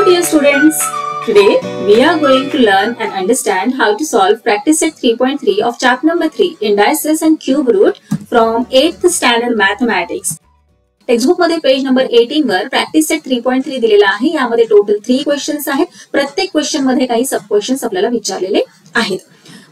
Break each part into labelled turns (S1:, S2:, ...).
S1: dear students, today we are going to learn and understand how to solve practice set 3.3 of chapter number 3 indices and cube root from 8th standard mathematics. Textbook मध्ये page number 18 वर practice set 3.3 दिलेला आहे. यामध्ये total 3 questions आहेत. प्रत्येक question मध्ये काही sub questions आपल्याला विचारलेले आहेत.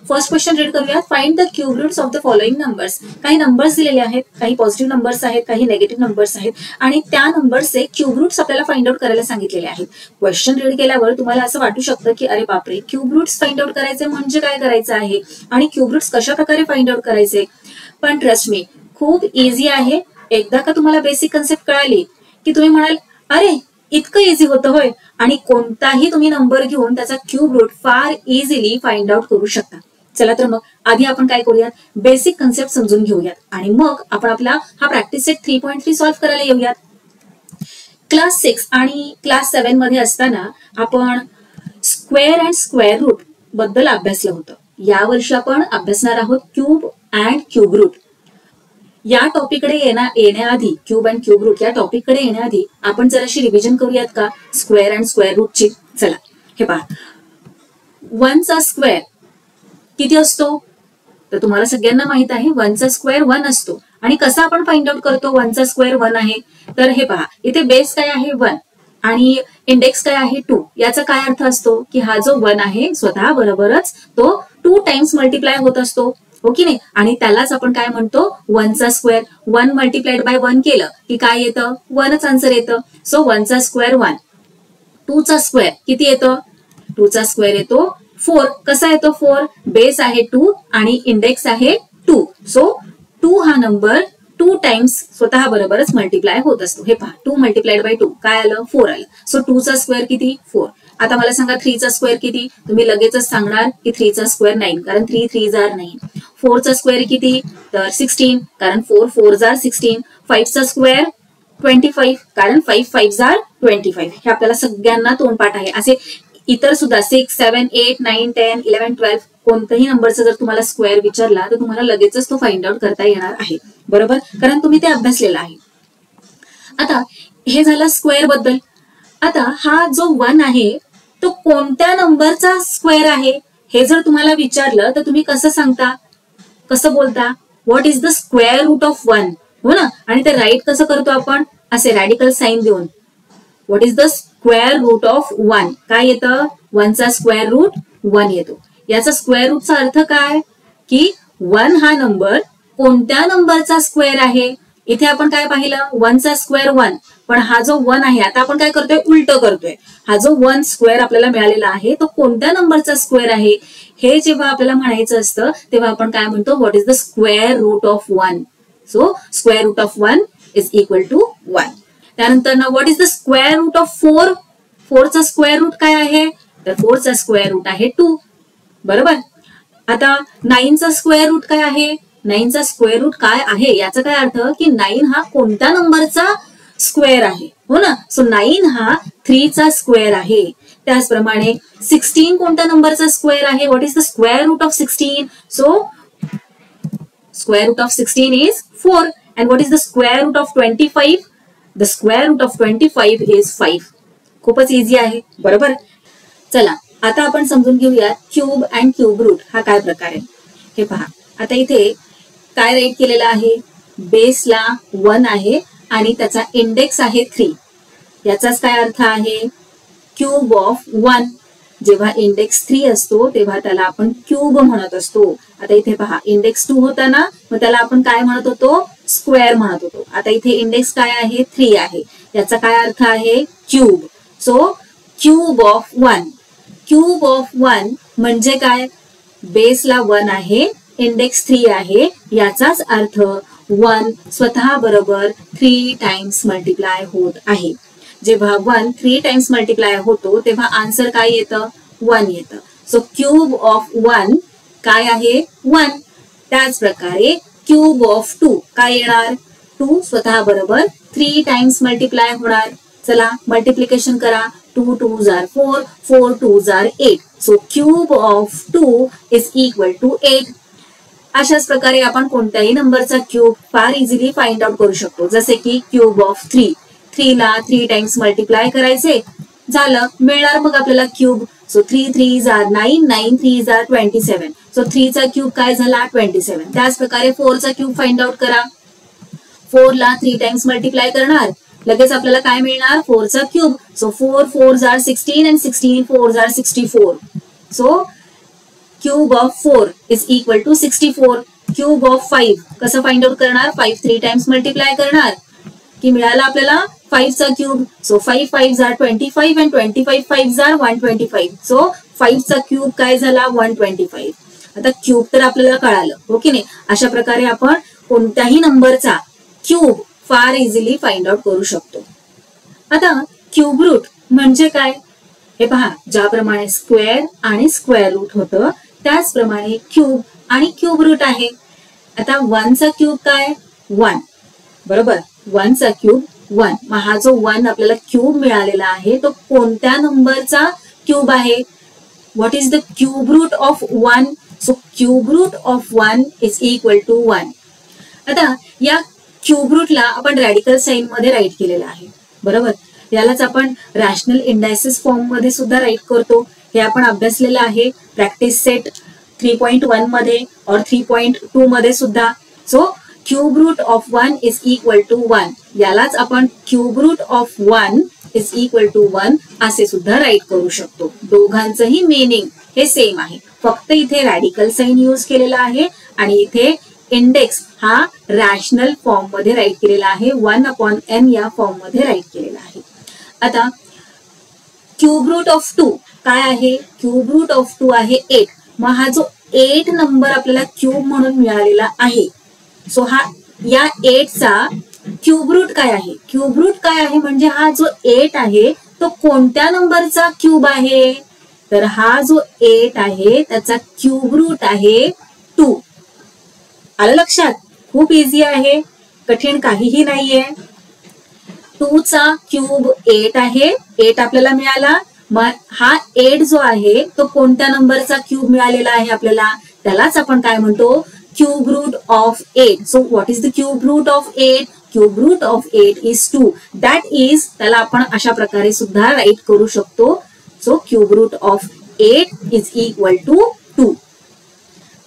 S1: फर्स्ट क्वेश्चन रीड करूया. Find the cube roots of the following numbers. काही नंबर्स दिलेले आहेत, काही पॉझिटिव्ह नंबर्स आहेत, काही नेगेटिव्ह नंबर्स आहेत आणि त्या नंबर्सचे क्यूब रूट्स आपल्याला फाइंड आउट करायला सांगितलेले आहेत. क्वेश्चन रीड केल्यावर तुम्हाला असं वाटू शकतं की अरे बापरे, क्यूब रूट्स फाइंड आउट करायचे म्हणजे काय करायचं आहे आणि क्यूब रूट्स कशा प्रकारे फाइंड आउट करायचे. पण ट्रस्ट मी, खूप इझी आहे. एकदा का तुम्हाला बेसिक कन्सेप्ट कळाली की तुम्ही म्हणाल अरे इतकं इझी होतं होय, आणि कोणताही तुम्ही नंबर घेऊन त्याचा क्यूब रूट फार इझिली फाइंड आउट करू शकता. चला तर मग आधी आपण काय करूयात, बेसिक कन्सेप्ट समजून घेऊयात आणि मग आपण आपला हा प्रॅक्टिस सेट 3.3 सॉल्व्ह करायला येऊयात. क्लास 6 आणि क्लास 7 मध्ये असताना आपण स्क्वेअर अँड स्क्वेअर रूट बद्दल अभ्यासलं होतं. यावर्षी आपण अभ्यासणार आहोत क्यूब अँड क्यूब रूट. या टॉपिककडे येण्याआधी, क्यूब अँड क्यूब रूट या टॉपिककडे येण्याआधी आपण जराशी रिव्हिजन करूयात का स्क्वेअर अँड स्क्वेअर रूटची. चला हे पहा, 1 चा स्क्वेअर किती असतो तर तुम्हाला सगळ्यांना माहित आहे 1 चा स्क्वेअर 1 असतो. आणि कसा आपण फाइंड आउट करतो 1 चा स्क्वेअर 1 आहे तर हे पहा, इथे बेस काय आहे 1 आणि इंडेक्स काय आहे 2. याचा काय अर्थ असतो की हा जो 1 आहे स्वतः बरोबरच तो 2 टाइम्स मल्टिप्लाय होत असतो, हो की नाही. आणि त्यालाच आपण काय म्हणतो 1 चा स्क्वेअर. 1 मल्टिप्लाइड बाय 1 केलं की काय येतं, 1च आन्सर येतं. सो 1 चा स्क्वेअर 1. 2 चा स्क्वेअर किती येतं, 2 चा स्क्वेअर येतो 4. कसा येतो 4, बेस आहे 2 आणि इंडेक्स आहे 2. सो 2 हा नंबर 2 टाइम्स स्वतः बरोबरच मल्टिप्लाय होत असतो. हे पहा, 2 मल्टिप्लाइड बाय 2 काय आलं, 4 आलं. सो 2 चा स्क्वेअर किती, 4. आता मला सांगा 3 चा स्क्वेअर किती. तुम्ही लगेचच सांगणार की 3 चा स्क्वेअर 9, कारण 3 3 जार 9. 4 चा स्क्वेअर किती तर 16, कारण 4 4 जार 16. 5 चा स्क्वेअर 25, कारण 5 5 जार 25. हे आपल्याला सगळ्यांना तोंडपाठ आहे. असे इतर सुद्धा 6 7 8 9 10 11 12 कोणत्याही नंबरचा जर तुम्हाला स्क्वेअर विचारला तर तुम्हाला लगेचच तो फाइंड आउट करता येणार आहे, बरोबर, कारण तुम्ही ते अभ्यासलेला आहे. आता हे झालं स्क्वेअर बद्दल. आता हा जो 1 आहे तो कोणत्या नंबरचा स्क्वेअर आहे हे जर तुम्हाला विचारलं तर तुम्ही कसं सांगता, कसं बोलता, what is the square root of 1, हो ना. आणि ते राईट कसं करतो आपण, असे रॅडिकल साइन देऊन. What is the square root of 1, काय येतं, 1 चा स्क्वेअर रूट 1 येतो. याचा स्क्वेअर रूटचा अर्थ काय की 1 हा नंबर कोणत्या नंबरचा स्क्वेअर आहे. इथे आपण काय पाहिलं, 1 चा स्क्वेअर 1, पण हा जो 1 आहे आता आपण काय करतोय, उलट करतोय. हा जो 1 स्क्वेअर आपल्याला मिळालेला आहे तो कोणत्या नंबरचा स्क्वेअर आहे हे जेव्हा आपल्याला म्हणायचं असतं तेव्हा आपण काय म्हणतो, what is the square root of 1. So square root of 1 is equal to 1. त्यानंतर ना what is the square root of 4. 4 चा स्क्वेअर रूट काय आहे तर 4 चा स्क्वेअर रूट आहे 2, बरोबर. आता 9 चा स्क्वेअर रूट काय आहे, 9 चा स्क्वेअर रूट काय आहे याचा काय अर्थ की 9 हा कोणत्या नंबरचा स्क्वेअर आहे, हो ना. सो 9 हा 3 चा स्क्वेअर आहे. त्याचप्रमाणे 16 कोणत्या नंबरचा स्क्वेअर आहे, what is the square root of 16. So square root of 16 is 4. And what is the square root of 25. The square root of 25 is 5. खूपच इझी आहे, बरोबर. चला आता आपण समजून घेऊया क्यूब अँड क्यूब रूट हा काय प्रकार आहे. हे पहा, आता इथे काय राईट केलेलं आहे, बेसला 1 आहे आणि त्याचा इंडेक्स आहे 3. याचाच काय अर्थ आहे, क्यूब ऑफ 1. जेव्हा इंडेक्स 3 असतो तेव्हा त्याला आपण क्यूब म्हणत असतो. आता इथे पहा, इंडेक्स 2 होता ना, मग त्याला आपण काय म्हणत होतो, स्क्वेअर म्हणत होतो. आता इथे इंडेक्स काय आहे, 3 आहे. याचा काय अर्थ आहे, cube. So cube of 1. Cube of 1 म्हणजे काय, बेसला 1 आहे, इंडेक्स 3 आहे. याचाच अर्थ 1 स्वतः बरोबर 3 टाइम्स मल्टिप्लाय होत आहे. जेव्हा 1 3 टाइम्स मल्टिप्लाय होतो तेव्हा आन्सर काय येतं, 1 येतं. सो क्यूब ऑफ 1 काय आहे, 1. त्याच प्रकारे क्यूब ऑफ 2 काय येणार, 2 स्वतः बरोबर 3 टाइम्स मल्टिप्लाय होणार. चला मल्टिप्लिकेशन करा, 2 2 जार 4, 4 2 जार 8. So cube of 2 is equal to 8. अशाच प्रकारे आपण कोणत्याही नंबरचा क्यूब फार इझिली फाइंड आउट करू शकतो. जसे की क्यूब ऑफ 3. 3 ला 3 टाइम्स मल्टिप्लाय करायचे झालं, मिळणार मग आपल्याला cube. So 3 3s are 9, 9 3s are 27. So 3 चा क्यूब काय झाला 27. त्याच प्रकारे 4 चा क्यूब फाइंड आउट करा. 4 ला 3 टाइम्स मल्टिप्लाय करणार, लगेच आपल्याला काय मिळणार 4 चा cube. So 4 4s are 16 and 16 4s are 64. So cube of 4 is equal to 64. Cube of 5 कसं फाइंड आउट करणार, 5 3 टाइम्स मल्टिप्लाय करणार की मिळाला आपल्याला 5 चा cube. So 5 5s are 25 and 25 5s are 125. So 5 चा क्यूब काय झाला 125. आता क्यूब तर आपल्याला कळालं हो की नाही. अशा प्रकारे आपण कोणत्याही नंबरचा क्यूब फार इझिली फाइंड आउट करू शकतो. आता क्यूब रूट म्हणजे काय हे पहा, ज्याप्रमाणे स्क्वेअर आणि स्क्वेअर रूट होतं त्याचप्रमाणे क्यूब आणि क्यूब रूट आहे. आता 1 चा क्यूब काय 1, बरोबर. 1 चा क्यूब 1. मग हा जो 1 आपल्याला क्यूब मिळालेला आहे तो कोणत्या नंबरचा क्यूब आहे. What is the cube root of 1. So cube root of 1 is equal to 1. आता या क्यूब रूटला आपण रॅडिकल साइन मध्ये राईट केलेला आहे, बरोबर. यालाच आपण रॅशनल इंडायसिस फॉर्म मध्ये सुद्धा राईट करतो. हे आपण अभ्यासलेलं आहे प्रॅक्टिस सेट 3.1 मध्ये और 3.2 मध्ये सुद्धा. So cube root of 1 is equal to 1. यालाच आपण cube root of 1 is equal to 1 असे सुद्धा राईट करू शकतो. दोघांचंही मीनिंग हे सेम आहे, फक्त इथे रॅडिकल साइन यूज केलेला आहे आणि इथे इंडेक्स हा रॅशनल फॉर्म मध्ये राईट केलेला आहे, 1/n या फॉर्म मध्ये राईट केलेला आहे. आता क्यूब रूट ऑफ 2 काय आहे, क्यूब रूट ऑफ 2 आहे 8. मग हा जो 8 नंबर आपल्याला क्यूब म्हणून मिळालेला आहे, सो हा या 8 चा क्यूब रूट काय आहे. क्यूब रूट काय आहे म्हणजे हा जो 8 आहे तो कोणत्या नंबरचा क्यूब आहे, तर हा जो 8 आहे त्याचा क्यूब रूट आहे 2. आलं लक्षात, खूप इझी आहे, कठीण काहीही नाहीये. 2 चा क्यूब 8 आहे, 8 आपल्याला मिळाला. मग हा 8 जो आहे तो कोणत्या नंबरचा क्यूब मिळालेला आहे आपल्याला, त्यालाच आपण काय म्हणतो cube root of 8. So what is the cube root of 8. Cube root of 8 is 2. That is, त्याला आपण अशा प्रकारे सुद्धा राईट करू शकतो. So cube root of 8 is equal to 2.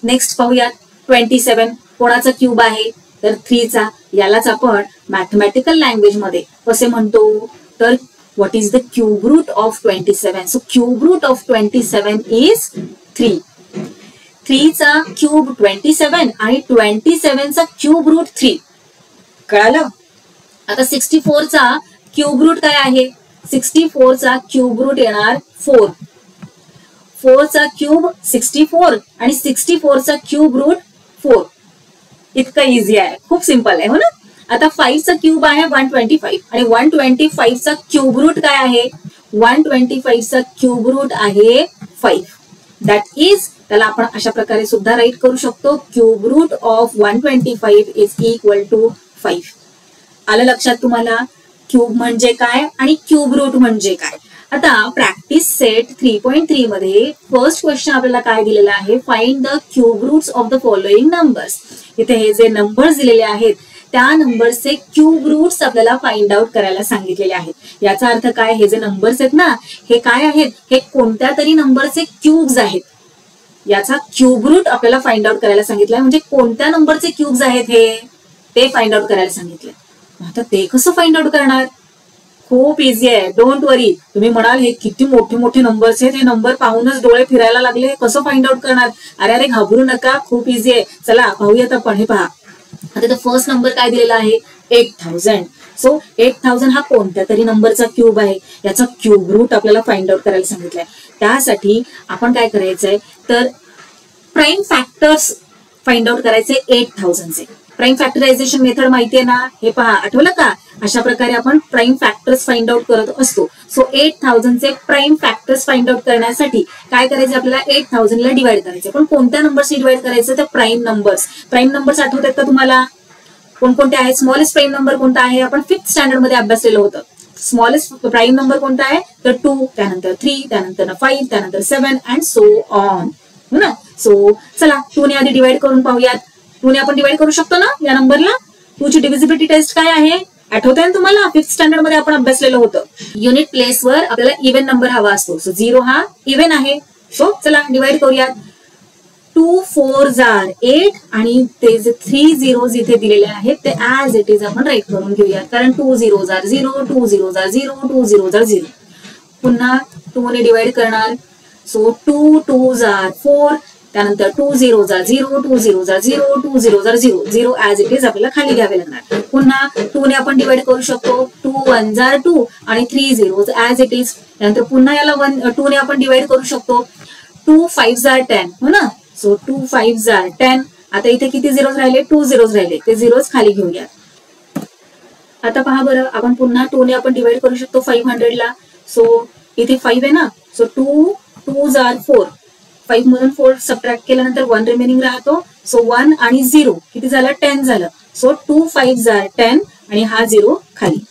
S1: Next पाहूयात 27 कोणाचा क्यूब आहे, तर 3 चा. यालाच आपण मॅथमॅटिकल लँग्वेज मध्ये कसे म्हणतो, तर what is the cube root of 27. So cube root of 27 is 3. 3 चा क्यूब 27 आणि 27 चा क्यूब रूट 3. कळालं. आता 64 चा क्यूब रूट काय आहे, 64 चा क्यूब रूट येणार 4. 4 चा क्यूब 64 आणि 64 चा क्यूब रूट 4. इतकं इझी आहे, खूप सिंपल आहे हो ना. आता 5 चा क्यूब आहे 125 आणि 125 चा क्यूब रूट काय आहे, 125 चा क्यूब रूट आहे 5. दॅट इज, त्याला आपण अशा प्रकारे सुद्धा राईट करू शकतो, cube root of 125 is equal to 5. आलं लक्षात तुम्हाला क्यूब म्हणजे काय आणि क्यूब रूट म्हणजे काय. आता प्रॅक्टिस सेट 3.3 मध्ये फर्स्ट क्वेश्चन आपल्याला काय दिलेला आहे, find the cube roots of the following numbers. इथे हे जे नंबर्स दिलेले आहेत त्या नंबरचे क्यूब रूट्स आपल्याला फाइंड आउट करायला सांगितलेले आहेत. याचा अर्थ काय, हे जे नंबर्स आहेत ना हे काय आहेत, हे कोणत्या तरी नंबरचे क्यूब्स आहेत. याचा क्यूब रूट आपल्याला फाइंड आउट करायला सांगितलंय, म्हणजे कोणत्या नंबरचे क्यूब्स आहेत हे ते फाइंड आउट करायला सांगितले. आता ते कसं फाइंड आउट करणार, खूप इझी आहे, डोंट वरी. तुम्ही म्हणाल हे किती मोठे मोठे नंबर्स आहेत, हे नंबर पाहूनच डोळे फिरायला लागले, कसं फाइंड आउट करणार. अरे घाबरू नका, खूप इझी आहे. चला पाहूयात आपण. हे पहा, आता फर्स्ट नंबर काय दिलेला आहे 8000. सो 8000 हा कोणत्या तरी नंबरचा क्यूब आहे, याचा क्यूब रूट आपल्याला फाइंड आउट करायला सांगितलंय. त्यासाठी आपण काय करायचंय, तर प्राइम फॅक्टर्स फाइंड आउट करायचे 8000 चे. प्राइम फॅक्टरायझेशन मेथड माहितीये ना, हे पहा आठवलं का. अशा प्रकारे आपण प्राइम फॅक्टर्स फाइंड आउट करत असतो. सो 8000 चे प्राइम फॅक्टर्स फाइंड आउट करण्यासाठी काय करायचे, आपल्याला 8000 ला डिवाइड करायचे. पण कोणत्या नंबरशी डिवाइड करायचं, तर प्राइम नंबर्स. प्राइम नंबर्स आठवतात का तुम्हाला, कोणकोणते आहेत. स्मॉलेस्ट प्राइम नंबर कोणता आहे, आपण 5th स्टँडर्ड मध्ये अभ्यासलेलं होतं. स्मॉलेस्ट प्राइम नंबर कोणता आहे, तर 2, त्यानंतर 3, त्यानंतर 5, त्यानंतर 7 अँड सो ऑन, हो ना. सो चला 2 ने आधी डिवाइड करून पाहूयात. 2 ने आपण डिवाइड करू शकतो ना या नंबरला. 2 ची डिव्हिजिबिलिटी टेस्ट काय आहे, आठवतंय ना तुम्हाला, 5th स्टँडर्ड मध्ये आपण अभ्यासलेलं होतं. युनिट प्लेसवर आपल्याला इव्हन नंबर हवा असतो. सो 0 हा इव्हन आहे. सो चला डिवाइड करूयात. 2 4s are 8 आणि ते जे 3 zeros इथे दिलेले आहेत ते ऍज इट इज आपण राईट करून घेऊयात, कारण 2 zeros are 0, 2 zeros are 0, 2 zeros are 0. पुन्हा 2 ने डिवाइड करणार. सो 2 2s are 4, त्यानंतर 2 zeros are 0, 2 zeros are 0, 2 zeros are 0, 0 as it is आपल्याला खाली घ्यावे लागणार. पुन्हा 2 ने आपण डिवाइड करू शकतो. 2 1s are 2 आणि 3 zeros ऍज इट इज. त्यानंतर पुन्हा याला 2 ने आपण डिवाइड करू शकतो. 2 5s are 10, हो ना. So 2 5s are 10. आता इथे किती झिरोज राहिले? 2 zeros राहिले. ते झिरोज खाली घेऊया. आता पहा बरं, आपण पुन्हा 2 ने आपण डिवाइड करू शकतो 500 ला. सो इथे 5 आहे ना. So 2 2s are 4. 5 मधून 4 सबट्रॅक्ट केल्यानंतर 1 रिमेनिंग राहतो. सो 1 आणि 0 किती झालं? 10 झालं. सो 2 5s are 10 आणि हा 0 खाली.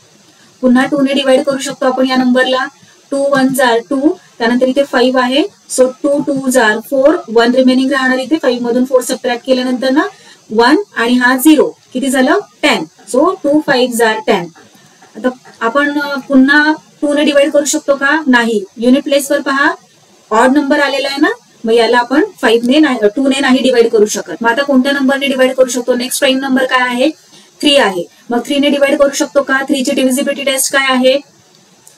S1: पुन्हा 2 ने डिवाइड करू शकतो आपण या नंबरला. 2 1s are 2, त्यानंतर इथे 5 आहे. सो 2 2s are 4, 1 रिमेनिंग राहणार इथे. 5 मधून 4 सबट्रॅक्ट केल्यानंतर ना 1 आणि हा 0 किती झालं? 10. So 2 5s are 10. आता आपण पुन्हा 2 ने डिवाइड करू शकतो का? नाही. युनिट प्लेसवर पहा ऑड नंबर आलेला आहे ना, मग याला आपण 2 ने नाही डिवाइड करू शकत. मग आता कोणत्या नंबरने डिवाइड करू शकतो? नेक्स्ट प्राईम नंबर काय आहे? 3 आहे. मग 3 ने डिवाइड करू शकतो का? 3 ची डिव्हिजिबिलिटी टेस्ट काय आहे?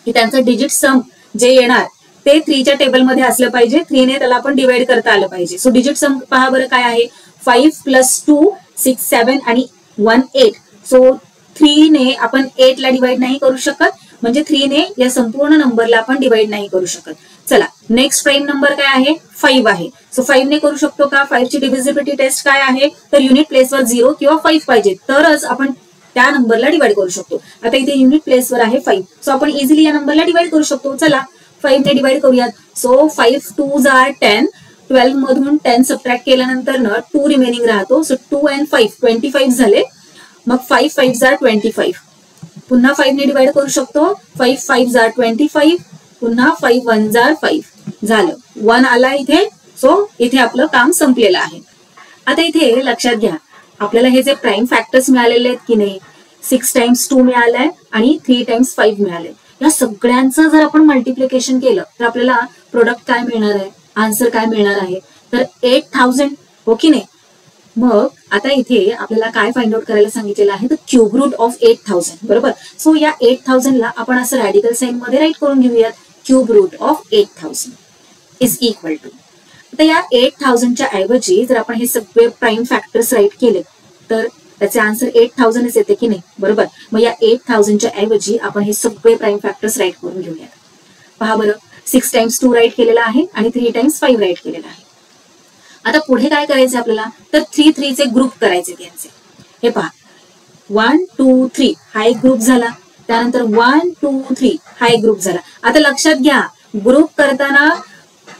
S1: की त्यांचं डिजिट सम जे येणार ते 3 च्या टेबलमध्ये असलं पाहिजे. 3 ने त्याला आपण डिवाइड करता आलं पाहिजे. सो डिजिट सम पहा बरं काय आहे? 5 + 2 6 7 आणि 1 8. सो 3 ने आपण 8 ला डिवाइड नाही करू शकत, म्हणजे 3 ने या संपूर्ण नंबरला आपण डिवाइड नाही करू शकत. चला नेक्स्ट प्राईम नंबर काय आहे? 5 आहे. सो 5 ने करू शकतो का? 5 ची डिव्हिजिबिलिटी टेस्ट काय आहे? तर युनिट प्लेसवर 0 किंवा 5 पाहिजे, तरच आपण त्या नंबरला डिवाइड करू शकतो. आता इथे युनिट प्लेसवर आहे 5. सो आपण इझिली या नंबरला डिवाइड करू शकतो. चला 5 ने डिवाइड करूयात. So 5 2s are 10. 12 मधून 10 सबट्रॅक्ट केल्यानंतर ना 2 रिमेनिंग राहतो. सो 2 and 5 25 झाले. मग 5 5s are 25. पुन्हा 5 ने डिवाइड करू शकतो. 5 5s are 25. पुन्हा 5 1s are 5 झालं. 1 आला इथे. सो इथे आपलं काम संपलेलं आहे. आता इथे लक्षात घ्या, आपल्याला हे जे प्राईम फॅक्टर्स मिळालेले आहेत की नाही, 6 times 2 मिळालंय आणि 3 times 5 मिळालंय. या सगळ्यांचं जर आपण मल्टिप्लिकेशन केलं तर आपल्याला प्रोडक्ट काय मिळणार आहे? आन्सर काय मिळणार आहे? तर 8000, हो की नाही. मग आता इथे आपल्याला काय फाइंड आउट करायला सांगितलेलं आहे? तर क्यूब रूट ऑफ 8000, बरोबर. सो या 8000 ला आपण असं रॅडिकल साइन मध्ये राईट करून घेऊयात. Cube root of 8000 is equal to. आता या 8000च्या ऐवजी जर आपण हे सगळे प्राईम फॅक्टर्स राईट केले तर त्याचे आन्सर 8000च येते की नाही, बरोबर. मग या 8000च्या ऐवजी आपण हे सगळे प्राईम फॅक्टर्स राईट करून घेऊयात. पहा बरं, 6 times 2 राईट केलेला आहे आणि 3 times 5 राईट केलेला आहे. आता पुढे काय करायचं आपल्याला? तर 3 3 चे ग्रुप करायचे त्यांचे. हे पहा 1 2 3 हा एक ग्रुप झाला. त्यानंतर 1 2 3 हा एक ग्रुप झाला. आता लक्षात घ्या, ग्रुप करताना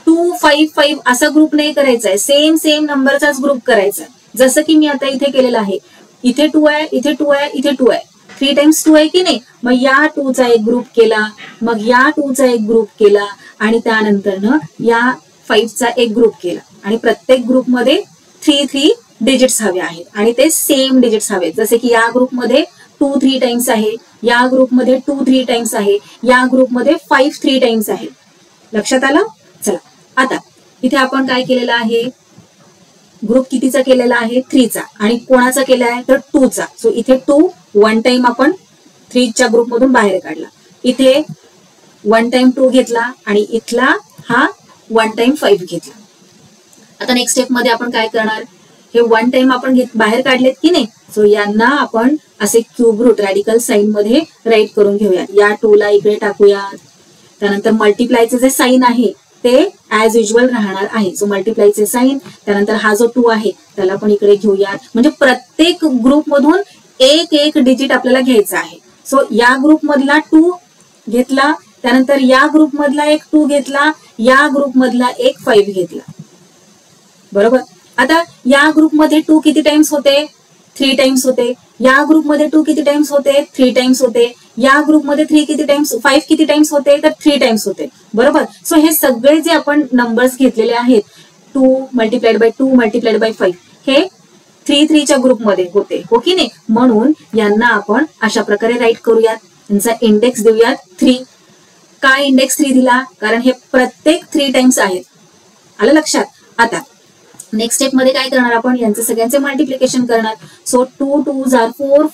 S1: 2 5 5 असा ग्रुप नाही करायचा आहे. सेम नंबरचाच ग्रुप करायचा आहे. जसं की मी आता इथे केलेलं आहे. इथे 2 आहे, इथे 2 आहे, इथे 2 आहे. 3 times 2 आहे की नाही. मग या 2 चा एक ग्रुप केला, मग या 2 चा एक ग्रुप केला आणि त्यानंतर ना या 5 चा एक ग्रुप केला. आणि प्रत्येक ग्रुपमध्ये 3 3 डिजिट्स हवे आहेत आणि ते सेम डिजिट्स हवेत. जसे की या ग्रुपमध्ये 2 3 times आहे, या ग्रुपमध्ये 2 3 times आहे, या ग्रुपमध्ये 5 3 times आहे. लक्षात आलं? चला आता इथे आपण काय केलेलं आहे? ग्रुप कितीचा केलेला आहे? 3 चा. आणि कोणाचा केला आहे? तर 2 चा. सो इथे 2 1 टाइम आपण 3 च्या ग्रुपमधून बाहेर काढला. इथे 1 टाइम 2 घेतला आणि इथला हा 1 टाइम 5 घेतला. आता नेक्स्ट स्टेप मध्ये आपण काय करणार? हे 1 टाइम आपण बाहेर काढलेत की नाही. सो यांना आपण असे क्यूब रूट रॅडिकल साइन मध्ये राईट करून घेऊयात. या 2 ला इकडे टाकूयात. त्यानंतर मल्टिप्लायचे जे साइन आहे ते ऍज युजल राहणार आहे. सो मल्टिप्लायचे साइन, त्यानंतर हा जो 2 आहे त्याला पण इकडे घेऊयात. म्हणजे प्रत्येक ग्रुप मधून एक डिजिट आपल्याला घ्यायचा आहे. सो या ग्रुप मधला 2 घेतला, त्यानंतर या ग्रुप मधला एक 2 घेतला, या ग्रुप मधला एक 5 घेतला, बरोबर. आता या ग्रुपमध्ये 2 किती टाइम्स होते? 3 टाइम्स होते. या ग्रुपमध्ये 2 किती टाइम्स होते? 3 टाइम्स होते. या ग्रुपमध्ये 3 किती टाइम्स 5 किती टाइम्स होते? तर 3 टाइम्स होते, बरोबर. सो हे सगळे जे आपण नंबर्स घेतलेले आहेत 2 multiplied by 2 multiplied by 5 हे 3 3च्या ग्रुपमध्ये होते, हो की नाही? म्हणून यांना आपण अशा प्रकारे राईट करूयात, यांचा इंडेक्स देऊयात 3. काय इंडेक्स 3 दिला? कारण हे प्रत्येक 3 टाइम्स आहेत. आलं लक्षात? आता नेक्स्ट स्टेप मध्ये काय करणार आपण? यांचे सगळ्यांचे मल्टिप्लिकेशन करणार. So 2 2s are 4,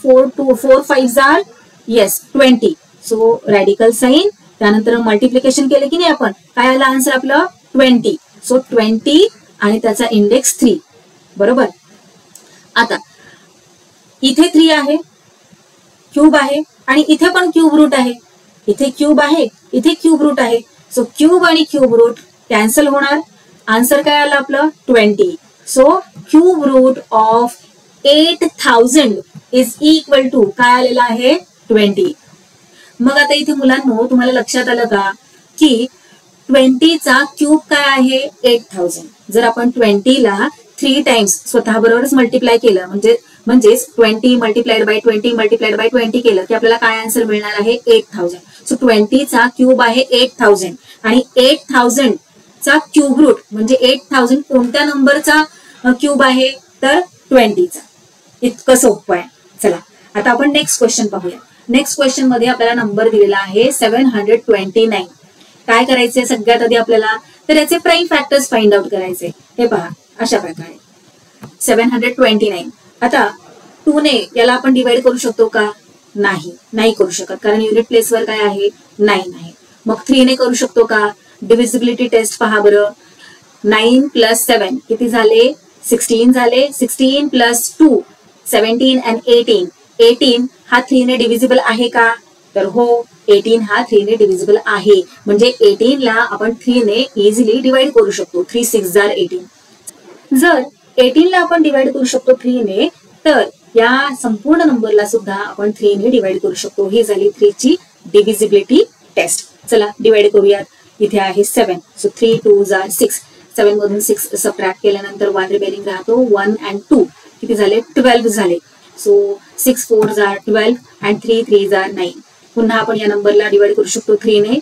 S1: 4 5s are yes 20. So radical sign, त्यानंतर मल्टिप्लिकेशन केले की नाही आपण, काय आलं आन्सर आपलं? 20. सो 20 आणि त्याचा इंडेक्स 3. बरोबर. आता इथे 3 आहे, क्यूब आहे, आणि इथे पण क्यूब रूट आहे. इथे क्यूब आहे, इथे क्यूब रूट आहे. सो क्यूब आणि क्यूब रूट कॅन्सल होणार. आन्सर काय आलं आपलं? 20. So cube root of 8000 is equal to काय आलेलं आहे? 20. मग आता इथे मुलांनो तुम्हाला लक्षात आलं का की 20चा क्यूब काय आहे? 8000. जर आपण 20ला 3 टाइम्स स्वतः बरोबरच मल्टिप्लाय केलं म्हणजेच 20 मल्टिप्लाइड बाय 20 मल्टिप्लाइड बाय 20 केलं की आपल्याला काय आन्सर मिळणार आहे? 8000. सो 20चा क्यूब आहे 8000 आणि 8000 चा क्यूब रूट म्हणजे 8000 कोणत्या नंबरचा क्यूब आहे? तर 20चा. इतकं सोपं आहे. चला आता आपण नेक्स्ट क्वेश्चन पाहूया. नेक्स्ट क्वेश्चन मध्ये आपल्याला नंबर दिलेला आहे 729. काय करायचंय सगळ्यात आधी आपल्याला? तर याचे प्राईम फॅक्टर्स फाइंड आउट करायचे. हे पहा अशा प्रकारे 729. आता 2 ने याला आपण डिवाइड करू शकतो का? नाही करू शकत, कारण युनिट प्लेसवर काय आहे? 9 आहे. मग 3 ने करू शकतो का? डिव्हिजिबिलिटी टेस्ट पहा बरं. 9 + 7 किती झाले? 16 झाले. 16 + 2 17 and 18. 18 हा 3 ने डिव्हिजिबल आहे का? तर हो, 18 हा 3 ने डिव्हिजिबल आहे. म्हणजे 18 ला आपण 3 ने इझिली डिवाइड करू शकतो. 3 6 are 18. जर 18 ला आपण डिवाइड करू शकतो 3 ने, तर या संपूर्ण नंबरला सुद्धा आपण 3 ने डिवाइड करू शकतो. ही झाली 3 ची डिव्हिजिबिलिटी टेस्ट. चला डिवाइड करूयात. इथे आहे 7. So 3 2s are 6. 7 मधून 6 सबट्रॅक्ट केल्यानंतर 1 रिमेनिंग राहतो. 1 and 2 किती झाले? 12 झाले. So 6 4s are 12 and 3 3s are 9. पुन्हा आपण या नंबरला डिवाइड करू शकतो 3 ने.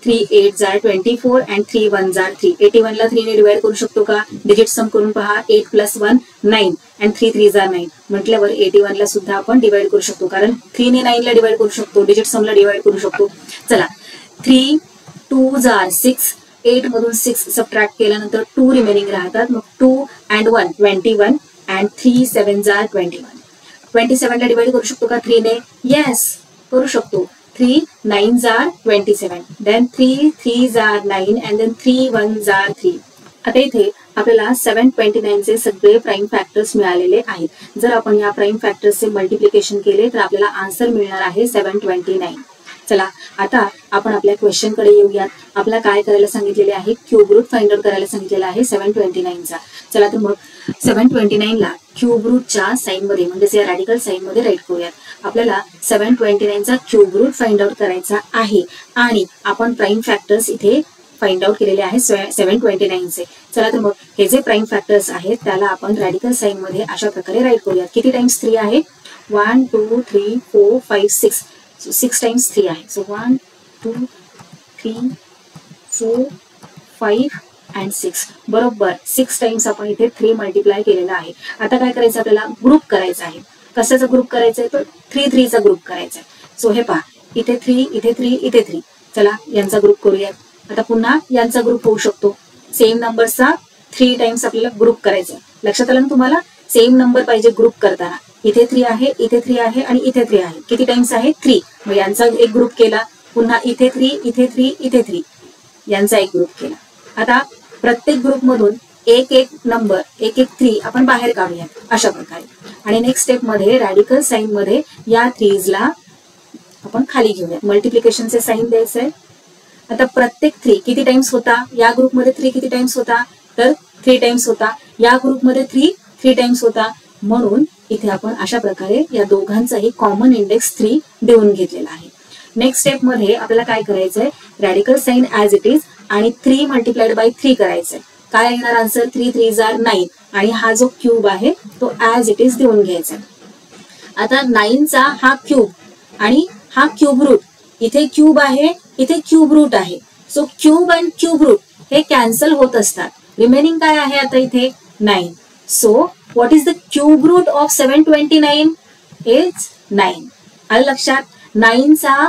S1: 3 8s are 24 and 3 1s are 3. 81 ला 3 ने डिवाइड करू शकतो का? डिजिट सम करून पहा. 8 + 1 9 and 3 3s are 9. म्हटल्यावर 81 ला सुद्धा आपण डिवाइड करू शकतो, कारण 3 ने 9 ला डिवाइड करू शकतो, डिजिट समला डिवाइड करू शकतो. चला 3 2s are 6. 8 मधून 6 सबट्रॅक्ट केल्यानंतर 2 रिमेनिंग राहतात. मग 2 and 1 21 and 3 7s are 21. 27 ला डिवाइड करू शकतो का 3 ने? येस करू शकतो. 3 9s are 27. Then 3 3s are 9 and then 3 1s are 3. आता इथे आपल्याला 729 चे सगळे प्राईम फॅक्टर्स मिळालेले आहेत. जर आपण या प्राईम फॅक्टर्सचे मल्टिप्लिकेशन केले तर आपल्याला आन्सर मिळणार आहे 729. चला आता आपण आपल्या क्वेश्चन कडे येऊयात. आपल्याला काय करायला सांगितलेले आहे? क्यूब रूट फाइंड आउट करायला सांगितलेला आहे 729चा. चला तर मग 729 ला क्यूब रूटच्या साइन मध्ये म्हणजेच या रॅडिकल साइन मध्ये राईट करूयात. आपल्याला 729चा क्यूब रूट फाइंड आउट करायचा आहे आणि आपण प्राईम फॅक्टर्स इथे फाइंड आउट केलेले आहे 729चे. चला तर मग हे जे प्राईम फॅक्टर्स आहेत त्याला आपण रॅडिकल साइन मध्ये अशा प्रकारे राईट करूयात. किती टाइम्स 3 आहे? 1 2 3 4 5 6. So 6 times 3 आहे. So 1 2 3 4 5 and 6. बरोबर 6 टाइम्स आपण इथे 3 मल्टिप्लाय केलेला आहे. आता काय करायचं? आपल्याला ग्रुप करायचा आहे. कशाचा ग्रुप करायचा आहे? तर 3 3चा ग्रुप करायचा आहे. सो हे पहा, इथे 3 इथे 3 इथे 3. चला यांचा ग्रुप करूयात. आता पुन्हा यांचा ग्रुप होऊ शकतो. सेम नंबरचा 3 टाइम्स आपल्याला ग्रुप करायचा आहे. लक्षात आलं ना तुम्हाला? सेम नंबर पाहिजे ग्रुप करताना. इथे 3 आहे, इथे 3 आहे आणि इथे 3 आहे. किती टाइम्स आहे? 3. मग यांचा एक ग्रुप केला. पुन्हा इथे 3 इथे 3 इथे 3 यांचा एक ग्रुप केला. आता प्रत्येक ग्रुप मधून एक एक नंबर एक एक 3 आपण बाहेर काढूया अशा प्रकारे. आणि नेक्स्ट स्टेप मध्ये रॅडिकल साइन मध्ये या 3s ला आपण खाली घेऊया. मल्टिप्लिकेशनचे साइन द्यायचंय. आता प्रत्येक 3 किती टाइम्स होता? या ग्रुपमध्ये 3 किती टाइम्स होता? तर 3 टाइम्स होता. या ग्रुपमध्ये 3 टाइम्स होता. म्हणून इथे आपण अशा प्रकारे या दोघांचाही कॉमन इंडेक्स 3 देऊन घेतलेला आहे. नेक्स्ट स्टेप मध्ये आपल्याला काय करायचंय? Radical sign as it is आणि 3 मल्टिप्लाइड बाय 3 करायचंय. काय येणार आन्सर? 3 3s are 9 आणि हा जो क्यूब आहे तो ऍज इट इज देऊन घ्यायचा. आता 9चा हा क्यूब आणि हा क्यूब रूट. इथे क्यूब आहे, इथे क्यूब रूट आहे. So cube and cube root हे कॅन्सल होत असतात. रिमेनिंग काय आहे आता इथे? 9. So what is the cube root of 729 is 9. आलं लक्षात? 9 चा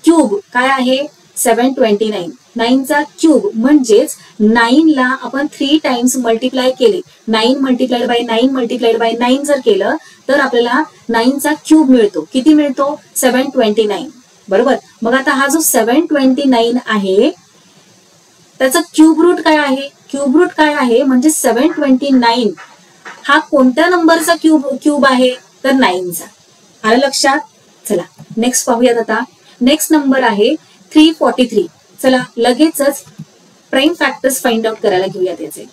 S1: क्यूब काय आहे? 729. 9 चा क्यूब म्हणजेच 9 ला आपण 3 टाइम्स मल्टिप्लाय केले. 9 मल्टिप्लाइड बाय 9 मल्टिप्लाइड बाय 9 जर केलं तर आपल्याला 9 चा क्यूब मिळतो. किती मिळतो? 729. बरोबर. मग आता हा जो 729 आहे त्याचा क्यूब रूट काय आहे? क्यूब रूट काय आहे म्हणजे 729 हा कोणत्या नंबरचा क्यूब आहे? तर 9 चा. आलं लक्षात? चला नेक्स्ट पाहूयात. आता नेक्स्ट नंबर आहे 343. चला लगेचच प्राइम फॅक्टर्स फाइंड आउट करायला घेऊया त्याचे.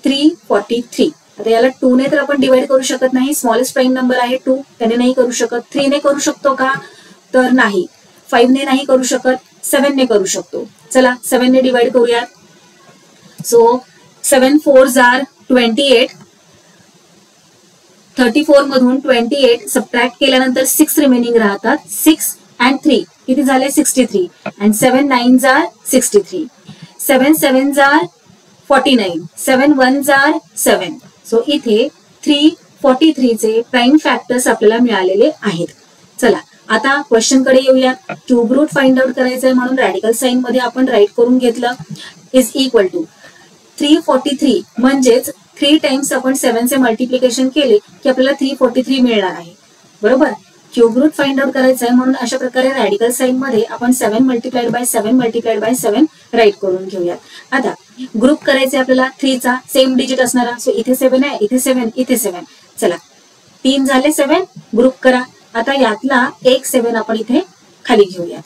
S1: 343. आता याला 2 ने तर आपण डिवाइड करू शकत नाही. स्मॉलेस्ट प्राइम नंबर आहे 2, त्याने नाही करू शकत. 3 ने करू शकतो का? तर नाही. 5 ने नाही करू शकत. 7 ने करू शकतो. चला 7 ने डिवाइड करूयात. So 7 4s are 28. 34 मधून 28 सबट्रॅक्ट केल्यानंतर 6 रिमेनिंग राहतात. 6 and 3 किती झाले? 63. and 7 9s are 63. 7 7s are 49. 7 1s are 7. So इथे 343 चे प्राइम फॅक्टर्स आपल्याला मिळालेले आहेत. चला आता क्वेश्चन कडे येऊया. क्यूब रूट फाइंड आउट करायचंय म्हणून रॅडिकल साइन मध्ये आपण राईट करून घेतलं. इज इक्वल टू 343 म्हणजेच 3 टाइम्स आपण 7 चे मल्टिप्लिकेशन केले की आपल्याला 343 मिळणार आहे. बरोबर. क्यूब रूट फाइंड आउट करायचं आहे म्हणून अशा प्रकारे रॅडिकल साइन मध्ये आपण 7 multiplied by 7 multiplied by 7 write करून घेऊयात. आता ग्रुप करायचे आपल्याला 3 चा सेम डिजिट असणारा. सो इथे 7 आहे, इथे 7, इथे 7. चला 3 झाले 7. ग्रुप करा. आता यातला एक 7 आपण इथे खाली घेऊया.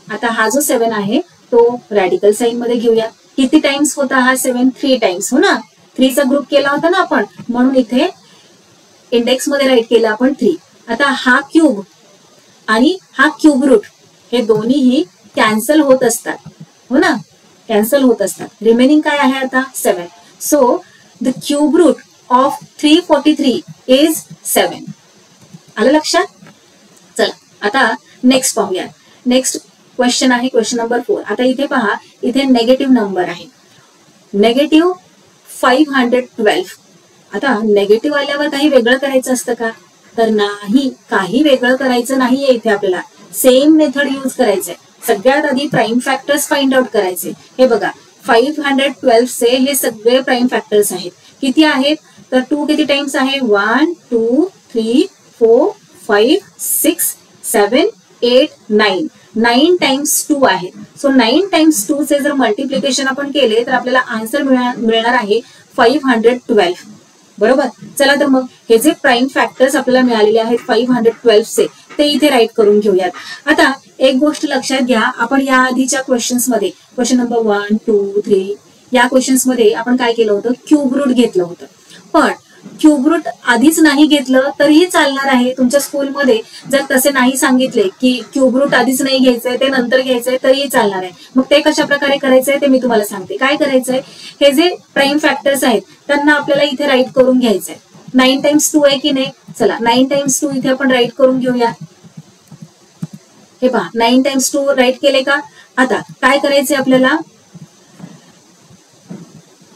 S1: आता हा जो 7 आहे तो रॅडिकल साइन मध्ये घेऊया. किती टाइम्स होता हा 7? 3 टाइम्स. हो ना. 3 चा ग्रुप केला होता ना आपण, म्हणून इथे इंडेक्स मध्ये राईट केला आपण 3. आता हा क्यूब आणि हा क्यूब रूट हे दोन्हीही कॅन्सल होत असतात. हो ना. कॅन्सल होत असतात. रिमेनिंग काय आहे आता? 7. So the cube root of 343 is 7. आलं लक्षात? चला आता नेक्स्ट पाहूया. नेक्स्ट क्वेश्चन आहे क्वेश्चन नंबर 4. आता इथे पहा, इथे नेगेटिव्ह नंबर आहे. नेगेटिव्ह 512. आता नेगेटिव्ह आल्यावर काही वेगळं करायचं असतं का? तर नाही, काही वेगळं करायचं नाहीये. इथे आपल्याला सेम मेथड यूज करायचंय. सगळ्यात आधी प्राइम फॅक्टर्स फाइंड आउट करायचे. हे बघा 512 चे हे सगळे प्राइम फॅक्टर्स आहेत. किती आहेत? तर 2 किती टाइम्स आहे? 1 2 3 4 5 6 7 8 9. 9 टाइम्स 2 आहे. सो 9 टाइम्स 2 चे जर मल्टिप्लिकेशन आपण केले तर आपल्याला आन्सर मिळणार आहे 512. बरोबर. चला तर मग हे जे प्राइम फॅक्टर्स आपल्याला मिळालेले आहेत 512 चे ते इथे राईट करून घेऊयात. आता एक गोष्ट लक्षात घ्या, आपण या आधीच्या क्वेश्चन्स मध्ये क्वेश्चन नंबर 1 2 3 या क्वेश्चन्स मध्ये आपण काय केलं होतं? क्यूब रूट घेतलं होतं. पण क्यूब रूट आधीच नाही घेतलं तरीही चालणार आहे. तुमच्या स्कूलमध्ये जर तसे नाही सांगितले की क्यूब रूट आधीच नाही घ्यायचंय ते नंतर घ्यायचंय तरीही चालणार आहे. मग ते कशा प्रकारे करायचंय ते मी तुम्हाला सांगते. काय करायचंय? हे जे प्राइम फॅक्टर्स आहेत त्यांना आपल्याला इथे राईट करून घ्यायचंय. 9 टाइम्स 2 आहे की नाही? चला 9 टाइम्स 2 इथे आपण राईट करून घेऊया. हे पहा 9 टाइम्स 2 राईट केले का? आता काय करायचंय आपल्याला?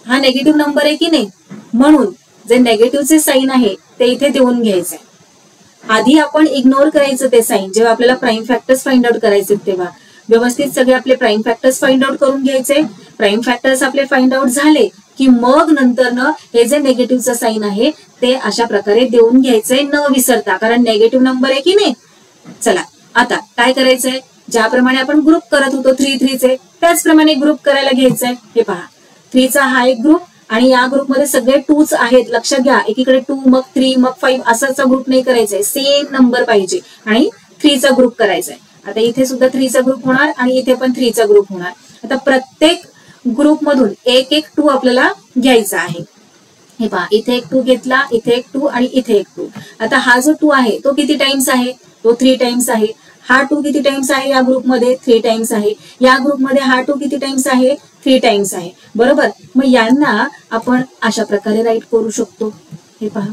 S1: हा नेगेटिव्ह नंबर आहे की नाही, म्हणून जे नेगेटिव्हचे साइन आहे ते इथे देऊन घ्यायचंय. आधी आपण इग्नोर करायचं ते साइन. जेव्हा आपल्याला प्राइम फॅक्टर्स फाइंड आउट करायचे तेव्हा व्यवस्थित सगळे आपले प्राइम फॅक्टर्स फाइंड आउट करून घ्यायचे. प्राइम फॅक्टर्स आपले फाइंड आउट झाले की मग नंतरनं हे जे नेगेटिव्हचं साइन आहे ते अशा प्रकारे देऊन घ्यायचंय न विसरता, कारण नेगेटिव्ह नंबर आहे की नाही. चला आता काय करायचंय? ज्याप्रमाणे आपण ग्रुप करत होतो 3 चे त्याचप्रमाणे ग्रुप करायला घ्यायचंय. हे पहा 3 चा हा एक ग्रुप आणि या ग्रुपमध्ये सगळे 2च आहेत. लक्षात घ्या, एकीकडे 2 मग 3 मग 5 असाचा ग्रुप नाही करायचंय. सेम नंबर पाहिजे आणि 3 चा ग्रुप करायचाय. आता इथे सुद्धा 3 चा ग्रुप होणार आणि इथे पण 3 चा ग्रुप होणार. आता प्रत्येक ग्रुप मधून एक 2 आपल्याला घ्यायचा आहे. हे पहा इथे एक 2 घेतला, इथे एक 2 आणि इथे एक 2. आता हा जो 2 आहे तो किती टाइम्स आहे? तो 3 टाइम्स आहे. हा 2 किती टाइम्स आहे? या ग्रुपमध्ये 3 टाइम्स आहे. या ग्रुपमध्ये हा 2 किती टाइम्स आहे? 3 टाइम्स आहे. बरोबर. मग यांना आपण अशा प्रकारे राईट करू शकतो. हे पहा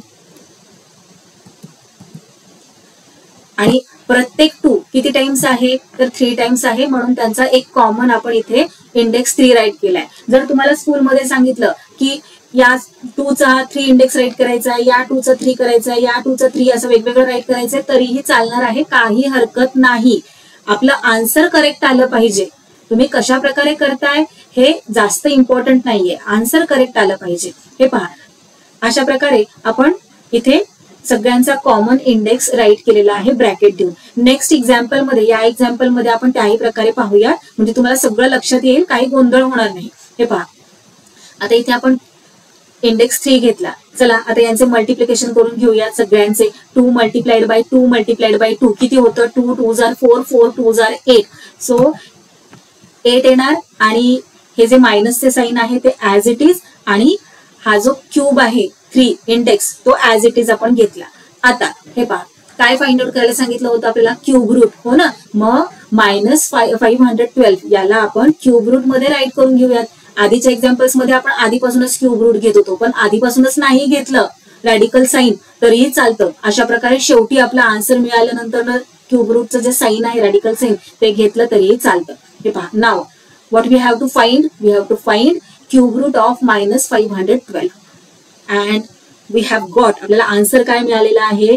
S1: आणि प्रत्येक 2 किती टाइम्स आहे? तर 3 टाइम्स आहे, म्हणून त्यांचा एक कॉमन आपण इथे इंडेक्स 3 राईट केलाय. जर तुम्हाला स्कूलमध्ये सांगितलं की या 2 चा 3 इंडेक्स राईट करायचा आहे, या 2 चा 3 करायचा आहे, या 2 चा 3 असं वेगवेगळं राईट करायचंय तरीही चालणार आहे, काही हरकत नाही. आपलं आन्सर करेक्ट आलं पाहिजे. तुम्ही कशा प्रकारे करताय हे जास्त इम्पॉर्टंट नाहीये, आन्सर करेक्ट आलं पाहिजे. हे पहा, अशा प्रकारे आपण इथे सगळ्यांचा कॉमन इंडेक्स राईट केलेला आहे ब्रॅकेट देऊन. नेक्स्ट एक्झाम्पल मध्ये, या एक्झाम्पल मध्ये आपण त्याही प्रकारे पाहूया, म्हणजे तुम्हाला सगळं लक्षात येईल, काही गोंधळ होणार नाही. हे पहा, आता इथे आपण इंडेक्स 3 घेतला. चला आता यांचे मल्टिप्लिकेशन करून घेऊया सगळ्यांचे. 2 मल्टिप्लाइड बाय 2 मल्टिप्लाइड बाय 2 किती होतं? 2 2 जार 4, 4 2 जार 8. सो 8 येणार आणि हे जे मायनसचे साइन आहे ते ऍज इट इज, आणि हा जो क्यूब आहे 3 इंडेक्स तो ऍज इट इज आपण घेतला. आता हे पहा, काय फाइंड आउट करायला सांगितलं होतं आपल्याला? क्यूब रूट, हो ना. मग -512 याला आपण क्यूब रूट मध्ये राईट करून घेऊयात. आधीच्या एक्झाम्पल्स मध्ये आपण आधीपासूनच क्यूब रूट घेत होतो, पण आधीपासूनच नाही घेतलं रॅडिकल साइन तरीही चालतं. अशा प्रकारे शेवटी आपला आन्सर मिळाल्यानंतर क्यूब रूटचं जे साइन आहे रॅडिकल साइन ते घेतलं तरीही चालतं. हे पहा, now what we have to find? We have to find cube root of -512 and we have got. आपल्याला आन्सर काय मिळालेला आहे?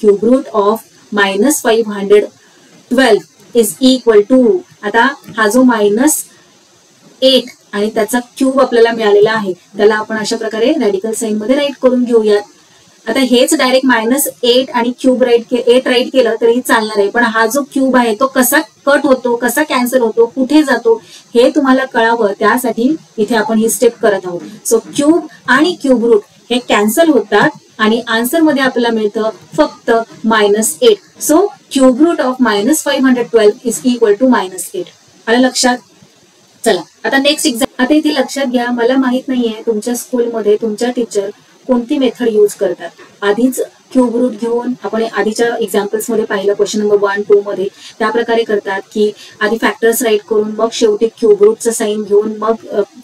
S1: Cube root of -512 is equal to, आता हा जो -8 आणि त्याचा क्यूब आपल्याला मिळालेला आहे त्याला आपण अशा प्रकारे रॅडिकल साइन मध्ये राईट करून घेऊयात. आता हेच डायरेक्ट -8 आणि क्यूब 8 राईट केलं तरी चालणार आहे, पण हा जो क्यूब आहे तो कसा कट होतो, कसा कॅन्सल होतो, कुठे जातो हे तुम्हाला कळावं, त्यासाठी इथे आपण ही स्टेप करत आहोत. सो क्यूब आणि क्यूब रूट हे कॅन्सल होतात आणि आन्सर मध्ये आपल्याला मिळतं फक्त -8. So cube root of -512 is equal to -8. आलं लक्षात? चला आता नेक्स्ट एक्झाम. आता इथे लक्षात घ्या, मला माहित नाहीये तुमच्या स्कूलमध्ये तुमच्या टीचर कोणती मेथड यूज करतात. आधीच क्यूब रूट घेऊन आपण आधीच्या एक्झाम्पल्स मध्ये पाहिलं, क्वेश्चन नंबर 1, 2 मध्ये त्या प्रकारे करतात की आधी फॅक्टर्स राईट करून मग शेवटी क्यूब रूटचं साइन घेऊन मग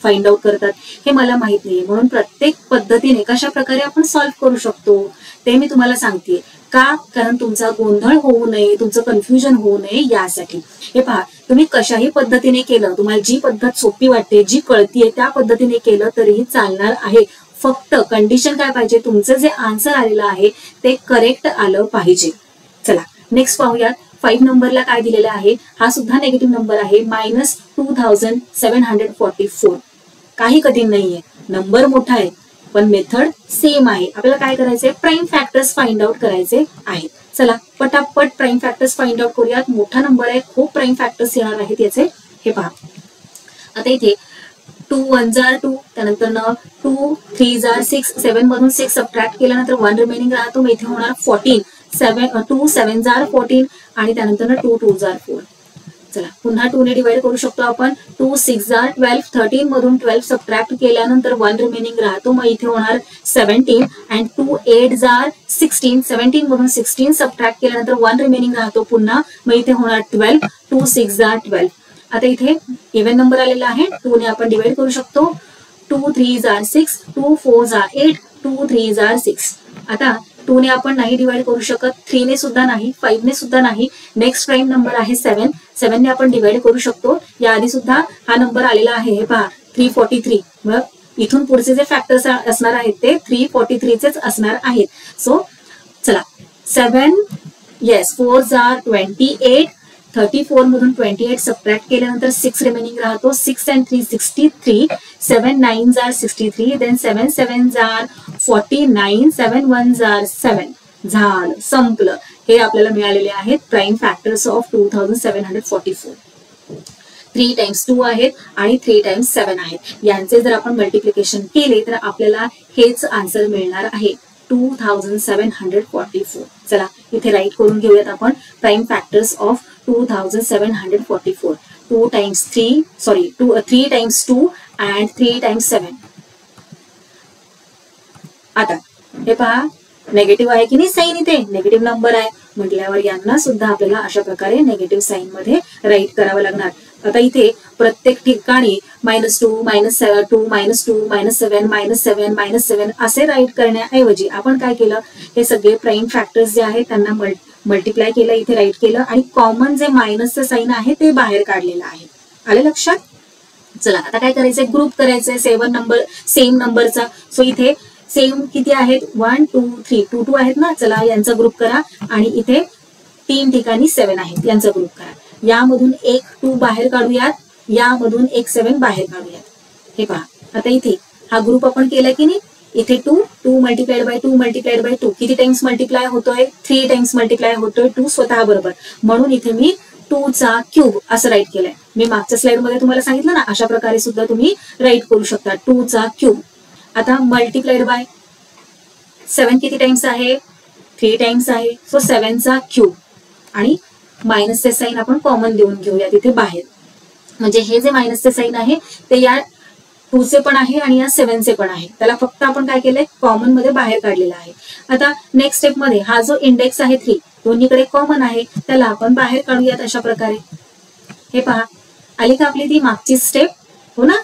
S1: फाइंड आउट करतात. हे मला माहित नाहीये, म्हणून प्रत्येक पद्धतीने कशा प्रकारे आपण सॉल्व्ह करू शकतो ते मी तुम्हाला सांगते. का? कारण तुमचा गोंधळ होऊ नये, तुमचं कन्फ्युजन होऊ नये यासाठी. हे पहा, तुम्ही कशाही पद्धतीने केलं, तुम्हाला जी पद्धत सोपी वाटते, जी कळतीये त्या पद्धतीने केलं तरीही चालणार आहे. फक्त कंडिशन काय पाहिजे? तुमचं जे आन्सर आलेलं आहे ते करेक्ट आलं पाहिजे. चला नेक्स्ट पाहूयात. 5 नंबरला काय दिलेलं आहे? हा सुद्धा निगेटिव्ह नंबर आहे, -2744. काही कठीण नाहीये, नंबर मोठा आहे पण मेथड सेम आहे. आपल्याला काय करायचंय? प्राईम फॅक्टर्स फाइंड आउट करायचे आहेत. चला पटापट प्राईम फॅक्टर्स फाइंड आउट करूयात. मोठा नंबर आहे, खूप प्राईम फॅक्टर्स येणार आहेत याचे. हे पहा, आता इथे 2 1 जार 2, त्यानंतर 2 3 जार 6, 7 मधून 6 सबट्रॅक्ट केल्यानंतर 1 रिमेनिंग राहतो. मग इथे होणार 14. 2 7 जार 14 आणि त्यानंतर 2 2 जार 4. चला पुन्हा 2 ने डिवाइड करू शकतो आपण. 2 6 जार 12, 13 मधून 12 सबट्रॅक्ट केल्यानंतर 1 रिमेनिंग राहतो. मग इथे होणार 17 अँड 2 8 जार 16, 17 मधून 16 सबट्रॅक्ट केल्यानंतर 1 रिमेनिंग राहतो पुन्हा. मग इथे होणार 12, 2 6 जार 12. आता इथे इव्हन नंबर आलेला आहे, 2 ने आपण डिवाइड करू शकतो. 2 3 जार 6, 2 4 जार 8, 2 3 जार 6. आता 2 ने आपण नाही डिवाइड करू शकत, 3 ने सुद्धा नाही, 5 ने सुद्धा नाही. नेक्स्ट प्राईम नंबर आहे 7, 7 ने आपण डिवाइड करू शकतो. याआधी सुद्धा हा नंबर आलेला आहे. हे पहा 343. मग इथून पुढचे जे फॅक्टर्स असणार आहेत ते 343 असणार आहेत. सो चला 7 येस 4 जार 28, 34 मधून 28 सबट्रॅक्ट केल्यानंतर 6 रिमेनिंग राहतो. 6 and 3 63, 7 9 जार 63, देन 7 7 जार 49, 7 1 जार 7. झालं, संपलं. हे आपल्याला मिळालेले आहेत प्राईम फॅक्टर्स ऑफ 2744. 3 टाइम्स 2 आहेत आणि 3 टाइम्स 7 आहेत. यांचे जर आपण मल्टिप्लिकेशन केले तर आपल्याला हेच आन्सर मिळणार आहे, 2744. चला इथे राईट करून घेऊयात आपण prime factors of 2744. 3 times 2 and 3 times 7. आता हे पहा, नेगेटिव्ह आहे की नाही साईन, इथे नेगेटिव्ह नंबर आहे म्हटल्यावर यांना सुद्धा आपल्याला अशा प्रकारे नेगेटिव्ह साईन मध्ये राईट करावं लागणार. आता इथे प्रत्येक ठिकाणी -2 -2 -2 -7 -7 -7 असे राईट करण्याऐवजी आपण काय केलं, हे सगळे प्राईम फॅक्टर्स जे आहेत त्यांना मल्टिप्लाय केलं, इथे राईट केलं आणि कॉमन जे मायनसचं साईन आहे ते बाहेर काढलेलं आहे. आले लक्षात? चला आता काय करायचंय, ग्रुप करायचंय 7 नंबर सेम नंबरचा. सो इथे सेम किती आहेत, 1 2 3 2 2 आहेत ना. चला यांचा ग्रुप करा आणि इथे 3 ठिकाणी 7 आहेत यांचा ग्रुप करा. यामधून एक 2 बाहेर काढूयात, यामधून एक 7 बाहेर काढूयात. हे पहा आता इथे हा ग्रुप आपण केला की नाही. इथे 2 मल्टिप्लाइड बाय 2 मल्टिप्लाइड बाय 2 किती टाइम्स मल्टिप्लाय होतोय, 3 टाइम्स मल्टिप्लाय होतोय 2 स्वतः बरोबर. म्हणून इथे मी 2 चा क्यूब असं राईट केलंय. मी मागच्या स्लाइड मध्ये तुम्हाला सांगितलं ना, अशा प्रकारे सुद्धा तुम्ही राईट करू शकता 2 चा क्यूब. आता मल्टिप्लाइड बाय 7 किती टाइम्स आहे, 3 टाइम्स आहे. सो 7 चा क्यूब आणि मायनसचे साईन आपण कॉमन देऊन घेऊया तिथे बाहेर. म्हणजे हे जे मायनसचे साईन आहे ते या 2 चे पण आहे आणि या 7 चे पण आहे. त्याला फक्त आपण काय केलंय, कॉमन मध्ये बाहेर काढलेला आहे. आता नेक्स्ट स्टेप मध्ये हा जो इंडेक्स आहे 3 दोन्हीकडे कॉमन आहे, त्याला आपण बाहेर काढूयात अशा प्रकारे. हे पहा आली का आपली ती मागची स्टेप, हो ना.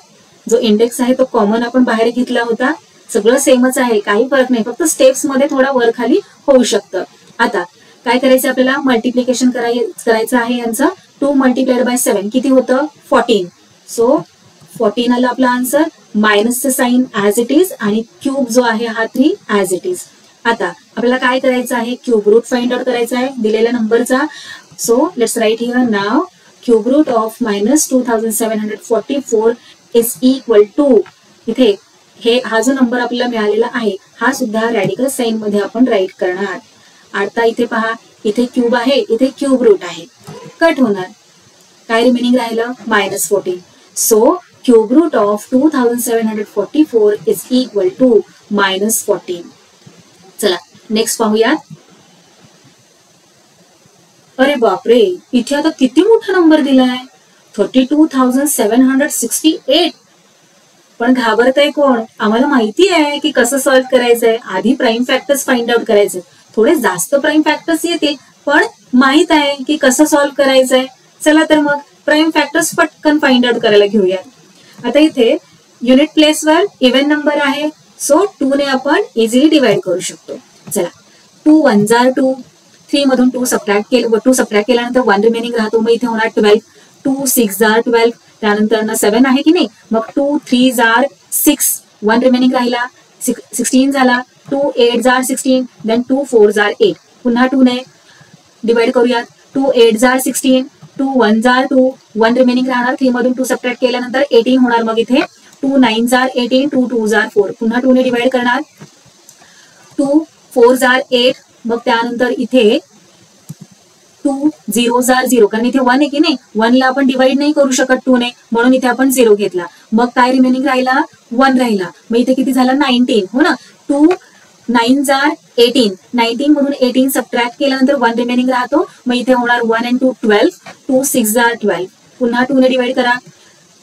S1: जो इंडेक्स आहे तो कॉमन आपण बाहेर घेतला होता. सगळं सेमच आहे, काही फरक नाही, फक्त स्टेप्स मध्ये थोडा वर खाली होऊ शकतं. आता काय करायचं, आपल्याला मल्टिप्लिकेशन करायचं आहे यांचं. 2 मल्टिप्लाइड बाय 7 किती होतं, 14. सो 14 आला आपला आन्सर. मायनसचं साईन ऍज इट इज आणि क्यूब जो आहे हा 3 ऍज इट इज. आता आपल्याला काय करायचं आहे, क्यूब रूट फाइंड आउट करायचा आहे दिलेल्या नंबरचा. So let's write here now cube root of -2744 is equal to, इथे हा जो नंबर आपल्याला मिळालेला आहे हा सुद्धा रॅडिकल साईन मध्ये आपण राईट करणार. आता इथे पहा, इथे क्यूब आहे, इथे क्यूब रूट आहे, कट होणार. काय रिमेनिंग राहिलं, -14. So cube root of 2744 is equal to -14. चला नेक्स्ट पाहूयात. अरे बापरे, इथे आता किती मोठा नंबर दिलाय, 32,768. पण घाबरतंय कोण, आम्हाला माहिती आहे की कसं सॉल्व्ह करायचंय. आधी प्राईम फॅक्टर्स फाइंड आउट करायचे, थोडे जास्त प्राईम फॅक्टर्स येतील पण माहित आहे की कसं सॉल्व्ह करायचंय. चला तर मग प्राईम फॅक्टर्स पटकन फाइंड आउट करायला घेऊयात. आता इथे युनिट प्लेसवर इव्हन नंबर आहे, सो 2 ने आपण इझिली डिवाइड करू शकतो. चला 2 1 जार 2, 3 मधून 2 सबट्रॅक्ट केल्यानंतर 1 रिमेनिंग राहतो. मग इथे होणार 12. 2 6 जार 12, त्यानंतर 7 आहे की नाही. मग 2 3 जार 6, 1 रिमेनिंग राहिला, 16 झाला. 2 8 जार 16, देन 2 4 जार 8. पुन्हा 2 ने डिवाइड करूयात. 2 8 जार 16, 2 1 जार 2, 1 रिमेनिंग राहणार. 3 मधून 2 सबट्रॅक्ट केल्यानंतर 18 होणार. मग इथे 2 9 जार 18, 2 2 जार 4. पुन्हा 2 ने डिवाइड करणार. 2 4 जार 8, मग त्यानंतर इथे 2 0 जार 0, कारण इथे 1 आहे की नाही, 1 ला आपण डिवाइड नाही करू शकत 2 ने, म्हणून इथे आपण 0 घेतला. मग काय रिमेनिंग राहिला, 1 राहिला. मग इथे किती झाला, 19, हो ना. 2 9 जार 18, 19 मधून 18 सबट्रॅक्ट केल्यानंतर 1 रिमेनिंग राहतो. मग इथे होणार 1 and 2 12, 2 6 जार 12. पुन्हा 2 ने डिवाइड करा.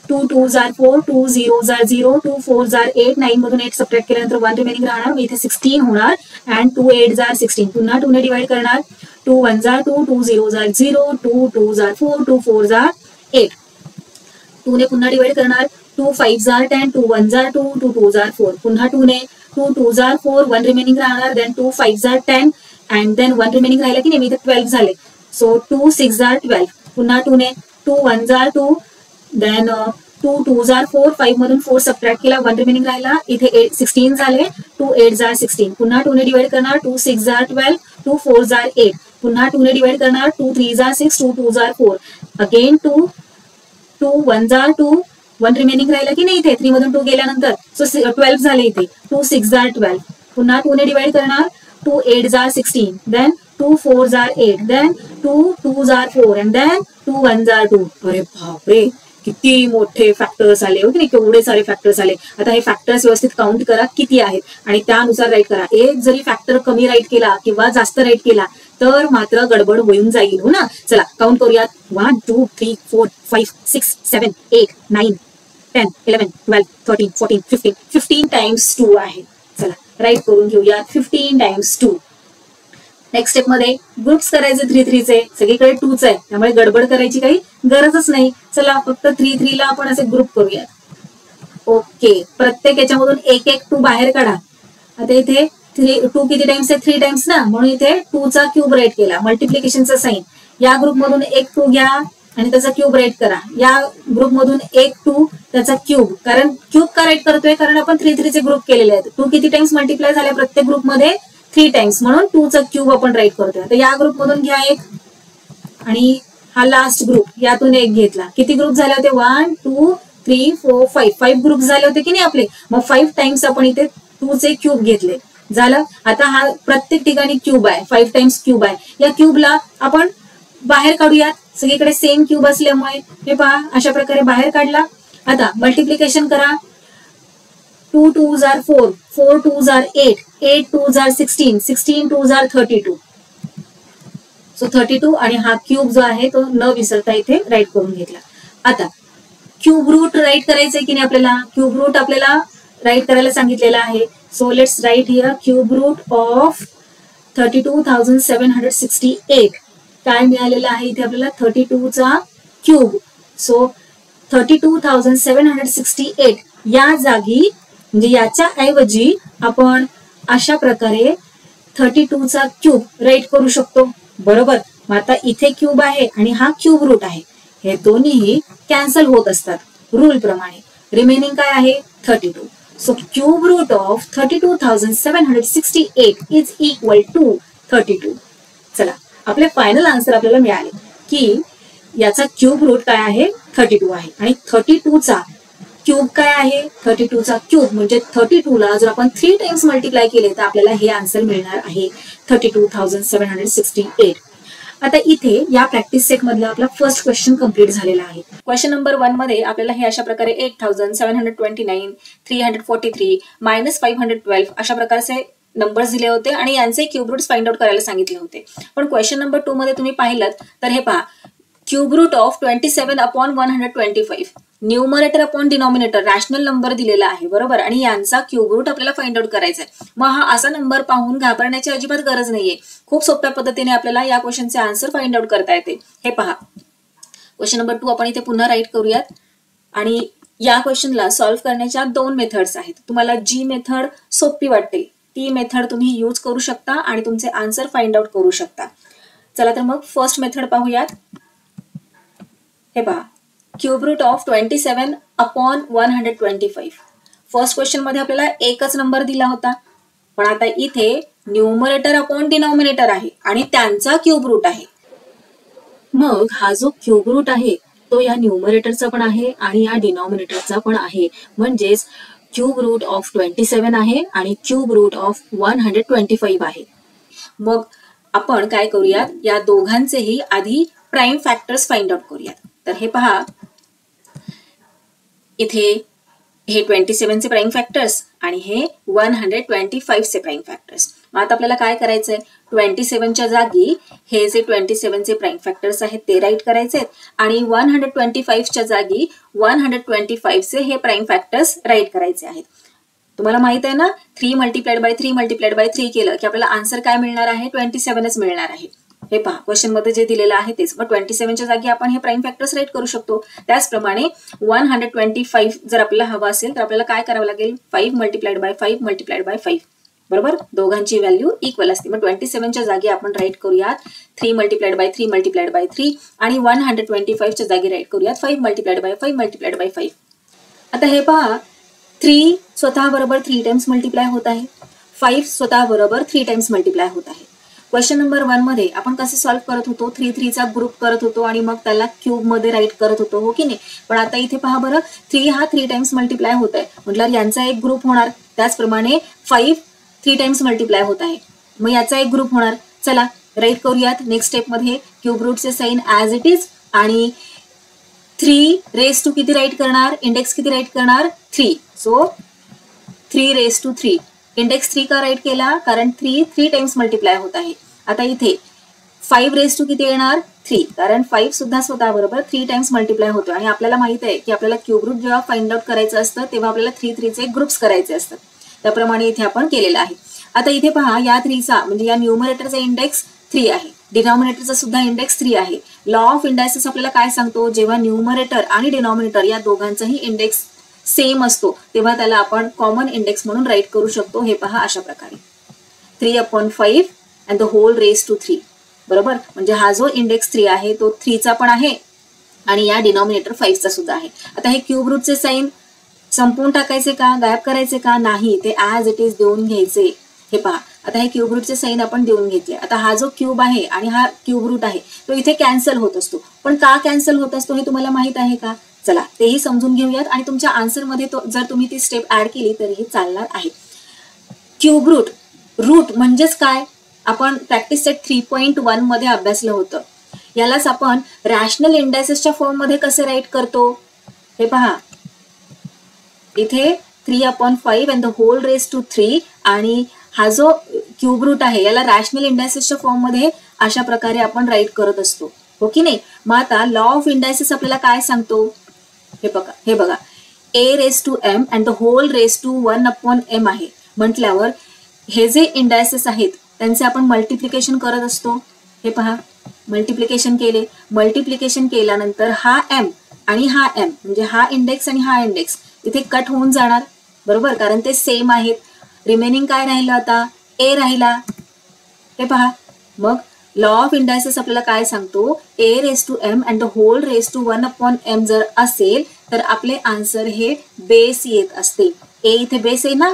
S1: 2 2 जार 4, 2 0 जार 0, 2 4 जार 8, 9 मधून 8 सबट्रॅक्ट केल्यानंतर 1 रिमेनिंग राहणार. मग इथे 16 होणार अँड 2 8 जार 16. पुन्हा 2 ने डिवाइड करणार. 2 1 जार 2, 2 0 जार 0, 2 2 जार 4, 2 4 जार 8. 2 ने पुन्हा डिवाइड करणार. 2 5 जार 10, 2 1 जार 2, 2 2 जार 4. पुन्हा 2 ने 2 2 जार 4, 1 रिमेनिंग राहणार. देन 2 5 जार 10 अँड देन 1 रिमेनिंग राहिला की नाही, इथे 12 झाले. सो 2 6 जार 12. पुन्हा 2 ने 2 1 जार 2, देन 2 2 जार 4, 5 मधून 4 सबट्रॅक्ट केला, 1 रिमेनिंग राहिला. इथे 16 झाले. 2 8 जार 16. पुन्हा 2 ने डिवाइड करणार. 2 6 जार 12, 2 4 जार 8. पुन्हा 2 ने डिवाइड करणार. 2 3 जार 6, 2 2 जार 4. अगेन 2 1 जार 2, 1 रिमेनिंग राहिला की नाही, इथे 3 मधून 2 गेल्यानंतर. सो 12 झाले इथे. 2 6 जार 12. पुन्हा 2 ने डिवाइड करणार. 2 8 जार 16, देन 2 4 जार 8, देन 2 2 जार 4 अँड देन 2 1 जार 2. अरे बापरे, किती मोठे फॅक्टर्स आले, हो की नाही, केवढे सारे फॅक्टर्स आले. आता हे फॅक्टर्स व्यवस्थित काउंट करा किती आहेत आणि त्यानुसार राईट करा. एक जरी फॅक्टर कमी राईट केला किंवा जास्त राईट केला तर मात्र गडबड होऊन जाईल, हो ना. चला काउंट करूयात. 1 2 3 4 5 6 7 8 9 10 11 12 13 14 15. 15 टाइम्स 2 आहे. चला राईट करून घेऊयात. 15 टाइम्स 2. नेक्स्ट स्टेप मध्ये ग्रुप्स करायचे 3 3 चे. सगळीकडे 2च आहे, त्यामुळे गडबड करायची काही गरजच नाही. चला फक्त 3 3 ला आपण असे ग्रुप करूयात. ओके, प्रत्येक याच्यामधून एक एक 2 बाहेर काढा. आता इथे 2 किती टाइम्स आहे, 3 टाइम्स ना, म्हणून इथे 2 चा क्यूब राईट केला. मल्टिप्लिकेशनचा साईन. या ग्रुप मधून एक 2 घ्या, आणि त्याचा क्यूब राईट करा. या ग्रुपमधून 1 2 त्याचा क्यूब. कारण क्यूब का राईट करतोय, कारण आपण 3 3 चे ग्रुप केलेले आहेत. 2 किती टाइम्स मल्टिप्लाय झाले प्रत्येक ग्रुपमध्ये 3 टाइम्स, म्हणून 2 चा क्यूब आपण राईट करतोय. तर या ग्रुपमधून घ्या 1 आणि हा लास्ट ग्रुप यातून 1 घेतला. किती ग्रुप झाले होते? 1 2 3 4 5 5 ग्रुप झाले होते की नाही आपले. मग 5 टाइम्स आपण इथे 2 चे क्यूब घेतले. झालं. आता हा प्रत्येक ठिकाणी क्यूब आहे, 5 टाइम्स क्यूब आहे. या क्यूबला आपण बाहेर काढूयात. सगळीकडे सेम क्यूब असल्यामुळे हे पहा अशा प्रकारे बाहेर काढला. आता मल्टिप्लिकेशन करा. 2 2s are 4, 4 2s are 8, 8 2s are 16, 16 2s are 32. So 32 आणि हा क्यूब जो आहे तो न विसरता इथे राईट करून घेतला. आता क्यूब रूट राईट करायचंय की नाही आपल्याला. क्यूब रूट आपल्याला राईट करायला सांगितलेलं आहे. So let's write here cube root of 32,768. काय मिळालेलं आहे इथे आपल्याला? 32 चा क्यूब. सो 32,768 या जागी म्हणजे याच्या ऐवजी आपण अशा प्रकारे 32 चा क्यूब राईट करू शकतो. बरोबर. मग आता इथे क्यूब आहे आणि हा क्यूब रूट आहे, हे दोन्ही कॅन्सल होत असतात रूल प्रमाणे. रिमेनिंग काय आहे? 32. So cube root of 32,768 is equal to 32. चला, आपले फायनल आन्सर आपल्याला मिळाले की याचा क्यूब रूट काय आहे? 32 आहे. आणि 32 चा क्यूब काय आहे? 32 चा क्यूब म्हणजे 32 ला जर आपण 3 टाइम्स मल्टिप्लाय केले तर आपल्याला हे आन्सर मिळणार आहे 32,768. आता इथे या प्रॅक्टिस सेट मधला आपला फर्स्ट क्वेश्चन कंप्लीट झालेला आहे. क्वेश्चन नंबर 1 मध्ये आपल्याला हे अशा प्रकारे 8,729, 343 -512 अशा प्रकारचे नंबर्स दिले होते आणि यांचे क्यूब रूट्स फाइंड आउट करायला सांगितले होते. पण क्वेश्चन नंबर 2 मध्ये तुम्ही पाहिलं तर हे पहा, cube root of 27/125, numerator upon denominator rational number दिलेला आहे. बरोबर. आणि यांचा क्यूब रूट आपल्याला फाइंड आउट करायचा आहे. मग हा असा नंबर पाहून घाबरण्याची अजिबात गरज नाहीये. खूप सोप्या पद्धतीने आपल्याला या क्वेश्चनचे आन्सर फाइंड आउट करता येते. हे पहा, क्वेश्चन नंबर 2 आपण इथे पुन्हा राईट करूयात. आणि या क्वेश्चनला सॉल्व्ह करण्याच्या 2 मेथड्स आहेत. तुम्हाला जी मेथड सोपी वाटते ती मेथड तुम्ही यूज करू शकता आणि तुमचे आन्सर फाइंड आउट करू शकता. चला तर मग फर्स्ट मेथड पाहूयात. हे पहा, cube root of 27/125. First question मध्ये आपल्याला एकच नंबर दिला होता, पण आता इथे न्यूमरेटर अपॉन डिनॉमिनेटर आहे आणि त्यांचा क्यूब रूट आहे. मग हा जो क्यूब रूट आहे तो या न्यूमरेटरचा पण आहे आणि या डिनॉमिनेटरचा पण आहे. म्हणजेच क्यूब रूट ऑफ 27 आहे आणि क्यूब रूट ऑफ 125 आहे. मग आपण काय करूयात, या दोघांचेही आधी प्राइम फॅक्टर्स फाइंड आउट करूयात. तर हे पहा, इथे हे 27 चे प्राइम फॅक्टर्स आणि हे 125 चे प्राइम फॅक्टर्स. मग आता आपल्याला काय करायचंय, 27 च्या जागी हे जे 27 चे प्राइम फॅक्टर्स आहेत ते राईट करायचे आणि 125 च्या जागी 125 चे हे प्राइम फॅक्टर्स राईट करायचे आहेत. तुम्हाला माहित आहे ना, 3 × 3 × 3 केलं की आपल्याला आन्सर काय मिळणार आहे? 27च मिळणार आहे. हे पहा, क्वेश्चन मध्ये जे दिलेलं आहे तेच. मग 27 च्या जागी आपण हे प्राइम फॅक्टर्स राईट करू शकतो. त्याचप्रमाणे 125 जर आपल्याला हवा असेल तर आपल्याला काय करावं लागेल? 5 × 5 × 5. बरोबर. दोघांची व्हॅल्यू इक्वल असते. मग 27 च्या जागी आपण राईट करूयात 3 × 3 × 3 आणि 125 च्या जागी राईट करूयात 5 × 5 × 5. आता हे पहा, 3 स्वतः बरोबर 3 टाइम्स मल्टिप्लाय होत आहे, 5 स्वतः बरोबर 3 टाइम्स मल्टिप्लाय होत आहे. क्वेश्चन नंबर 1 मध्ये आपण कसे सॉल्व्ह करत होतो? 3 3 चा ग्रुप करत होतो आणि मग त्याला क्यूब मध्ये राईट करत होतो, हो की नाही? पण आता इथे पहा बरं, 3 हा 3 टाइम्स मल्टिप्लाय होत आहे म्हटल्यावर यांचा एक ग्रुप होणार. त्याचप्रमाणे 5 3 टाइम्स मल्टिप्लाय होत आहे, मग याचा एक ग्रुप होणार. चला राईट करूयात. नेक्स्ट स्टेप मध्ये क्यूब रूटचे साइन ऍज इट इज आणि 3 रेस टू किती राईट करणार? इंडेक्स किती राईट करणार? 3. So 3 raise to 3. इंडेक्स 3 का राईट केला? कारण 3 टाइम्स मल्टिप्लाय होत आहे. आता इथे 5 रेस टू किती येणार? 3, कारण 5 सुद्धा स्वतः बरोबर 3 टाइम्स मल्टिप्लाय होतो आणि आपल्याला माहित आहे की आपल्याला क्यूब रूट जेव्हा फाइंड आउट करायचं असतं तेव्हा आपल्याला 3 3 चे ग्रुप्स करायचे असतात. त्याप्रमाणे इथे आपण केलेलं आहे. आता इथे पहा, या 3 चा म्हणजे या न्यूमरेटरचा इंडेक्स 3 आहे, डिनॉमिनेटरचा सुद्धा इंडेक्स 3 आहे. लॉ ऑफ इंडायसेस आपल्याला काय सांगतो? जेव्हा न्यूमरेटर आणि डिनॉमिनेटर या दोघांचाही इंडेक्स सेम असतो तेव्हा त्याला आपण कॉमन इंडेक्स म्हणून राईट करू शकतो. हे पहा अशा प्रकारे 3/5 and the whole raised to 3. बरोबर. म्हणजे हा जो इंडेक्स 3 आहे तो 3 चा पण आहे आणि या डिनॉमिनेटर 5चा सुद्धा आहे. आता हे क्यूब रूटचे साईन संपवून टाकायचे का, गायब करायचे का, नाही, ते ॲज इट इज देऊन घ्यायचे. हे पहा, आता हे क्यूब रूटचे साईन आपण देऊन घेतले. आता हा जो क्यूब आहे आणि हा क्यूब रूट आहे तो इथे कॅन्सल होत असतो. पण का कॅन्सल होत असतो हे तुम्हाला माहित आहे का? चला तेही समजून घेऊयात आणि तुमच्या आन्सरमध्ये तो जर तुम्ही ती स्टेप ऍड केली तरीही चालणार आहे. क्यूब रूट, रूट म्हणजेच काय, आपण प्रॅक्टिस सेट 3.1 मध्ये अभ्यासलं होतं. यालाच आपण रॅशनल इंडायसेसच्या फॉर्म मध्ये कसे राईट करतो. हे पहा, इथे 3/5 and the whole raise to 3 आणि हा जो क्यूब रूट आहे याला रॅशनल इंडायसेसच्या फॉर्म मध्ये अशा प्रकारे आपण राईट करत असतो, हो की नाही. मग आता लॉ ऑफ इंडायसेस आपल्याला काय सांगतो, हे बघा a raise to m and the whole raise to 1/m आहे म्हटल्यावर हे जे इंडायसेस आहेत त्यांचे आपण मल्टिप्लिकेशन करत असतो. हे पहा, मल्टिप्लिकेशन केले, मल्टिप्लिकेशन केल्यानंतर हा m आणि हा m म्हणजे हा इंडेक्स आणि हा इंडेक्स इथे कट होऊन जाणार, बरोबर, कारण ते सेम आहेत. रिमेनिंग काय राहिलं आता, a राहिला. हे पहा, मग लॉ ऑफ इंडायसेस आपल्याला काय सांगतो, a raise to m and the whole raise to 1/m जर असेल तर आपले आन्सर हे बेस येत असते. a इथे बेस आहे ना,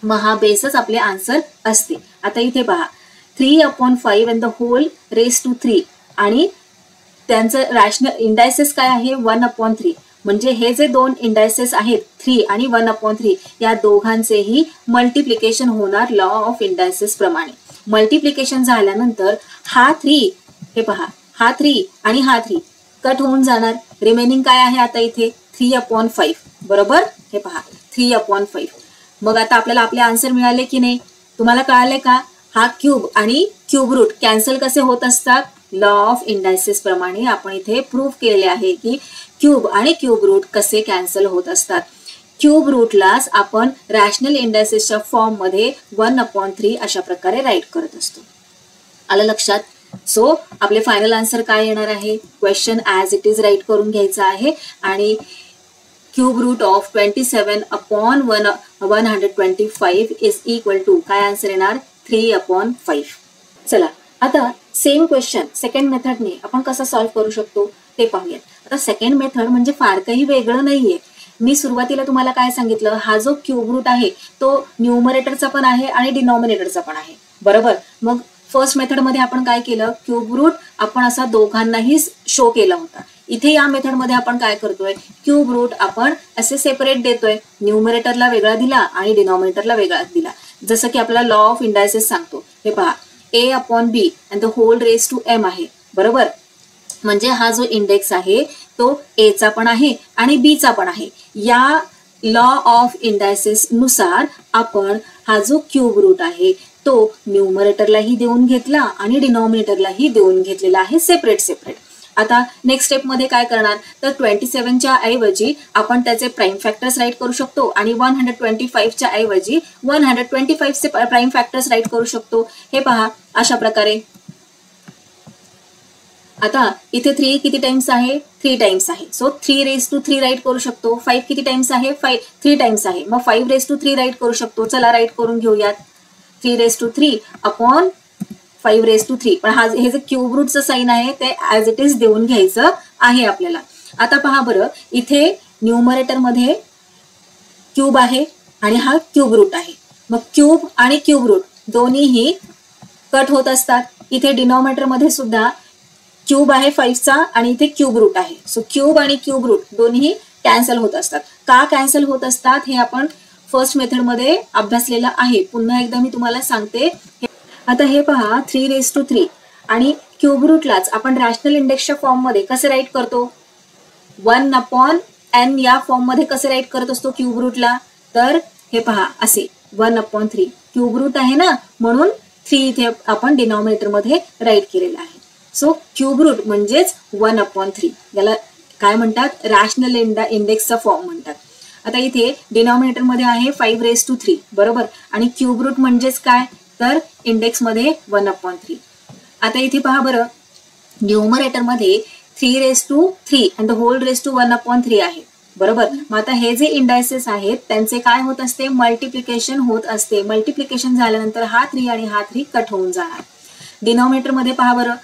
S1: मग हा बेसच आपले आन्सर असते. आता इथे पहा 3/5 and the whole raise to 3 आणि त्यांचं रॅशनल इंडायसेस काय आहे 1/3. म्हणजे हे जे दोन इंडायसेस आहेत 3 आणि 1/3 या दोघांचेही मल्टिप्लिकेशन होणार लॉ ऑफ इंडायसेस प्रमाणे. मल्टिप्लिकेशन झाल्यानंतर हा 3, हे पहा, हा 3 आणि हा 3 कट होऊन जाणार. रिमेनिंग काय आहे आता इथे 3/5, बरोबर. हे पहा 3/5. मग आता आपल्याला आपले आन्सर मिळाले की नाही, तुम्हाला कळाले का. हा क्यूब आणि क्यूब रूट कॅन्सल कसे होत असतात, लॉ ऑफ इंडायसेस प्रमाणे आपण इथे प्रूव्ह केलेले आहे की क्यूब आणि क्यूब रूट कसे कॅन्सल होत असतात. क्यूब रूटलाच आपण रॅशनल इंडायसेसच्या फॉर्म मध्ये 1/3 अशा प्रकारे राईट करत असतो. आलं लक्षात. सो आपले फायनल आन्सर काय येणार आहे, question as it is write करून घ्यायचा आहे आणि cube root of 27/125 is equal to काय आन्सर येणार 3/5. चला आता सेम क्वेश्चन सेकंड मेथडने आपण कसं सॉल्व्ह करू शकतो ते पाहूयात. आता सेकंड मेथड म्हणजे फार काही वेगळं नाहीये. मी सुरुवातीला तुम्हाला काय सांगितलं, हा जो क्यूब रूट आहे तो न्यूमरेटरचा पण आहे आणि डिनॉमिनेटरचा पण आहे, बरोबर. मग फर्स्ट मेथडमध्ये आपण काय केलं, क्यूब रूट आपण असा दोघांनाही शो केला होता. इथे या मेथडमध्ये आपण काय करतोय, क्यूब रूट आपण असे सेपरेट देतोय, न्यूमरेटरला वेगळा दिला आणि डिनॉमिनेटरला वेगळा दिला, जसं की आपल्याला लॉ ऑफ इंडायसेस सांगतो. हे पहा a/b and the whole raise to m आहे, बरोबर. म्हणजे हा जो इंडेक्स आहे तो a चा पण आहे आणि b चा पण आहे. या लॉ ऑफ इंडायसेस नुसार आपण हा जो क्यूब रूट आहे तो न्यूमरेटरलाही देऊन घेतला आणि डिनॉमिनेटरलाही देऊन घेतलेला आहे सेपरेट सेपरेट. आता नेक्स्ट स्टेप मध्ये काय करणार, तर 27च्या ऐवजी आपण त्याचे प्राइम फॅक्टर्स राईट करू शकतो आणि 125च्या ऐवजी 125चे प्राइम फॅक्टर्स राईट करू शकतो. हे पहा अशा प्रकारे. आता इथे 3 किती टाइम्स आहे, 3 टाइम्स आहे. सो 3 रेज टू 3 राईट करू शकतो. 5 किती टाइम्स आहे, 3 टाइम्स आहे. मग 5 रेज टू 3 राईट करू शकतो. चला राईट करून घेऊयात. 3 raise to 3 upon 5 raise to 3. पण हे जे क्यूब रूटचं साईन आहे ते ऍज इट इज देऊन घ्यायचं आहे आपल्याला. आता पहा बरं, इथे न्यूमरेटर मध्ये क्यूब आहे आणि हा क्यूब रूट आहे. मग क्यूब आणि क्यूब रूट दोन्हीही कट होत असतात. इथे डिनॉमिनेटर मध्ये सुद्धा क्यूब आहे 5चा आणि इथे क्यूब रूट आहे. सो क्यूब आणि क्यूब रूट दोन्ही कॅन्सल होत असतात. का कॅन्सल होत असतात हे आपण फर्स्ट मेथड मध्ये अभ्यासलेलं आहे. पुन्हा एकदा मी तुम्हाला सांगते. आता हे पहा 3 रेज टू 3 आणि क्यूब रूटलाच आपण रॅशनल इंडेक्सच्या फॉर्म मध्ये कसे राईट करतो, 1/n या फॉर्म मध्ये कसे राईट करत असतो क्यूब रूटला, तर हे पहा असे 1/3. क्यूब रूट आहे ना म्हणून 3 इथे आपण डिनॉमिनेटर मध्ये राईट केलेला आहे. सो क्यूब रूट म्हणजेच 1/3. याला काय म्हणतात, रॅशनल इंडेक्सचा फॉर्म म्हणतात. आता इथे डिनॉमिनेटर मध्ये आहे 5 रेज टू 3, बरोबर. आणि क्यूब रूट म्हणजेच काय, तर इंडेक्स मध्ये 1/3. आता इथे पहा बरं, न्यूमरेटर मध्ये 3 raise to 3 and the whole raise to 1/3 आहे, बरोबर. मग आता हे जे इंडायसेस आहेत त्यांचे काय होत असते, मल्टिप्लिकेशन होत असते. मल्टिप्लिकेशन झाल्यानंतर हा 3 आणि हा 3 कट होऊन जाणार. डिनॉमिनेटर मध्ये पहा बरं,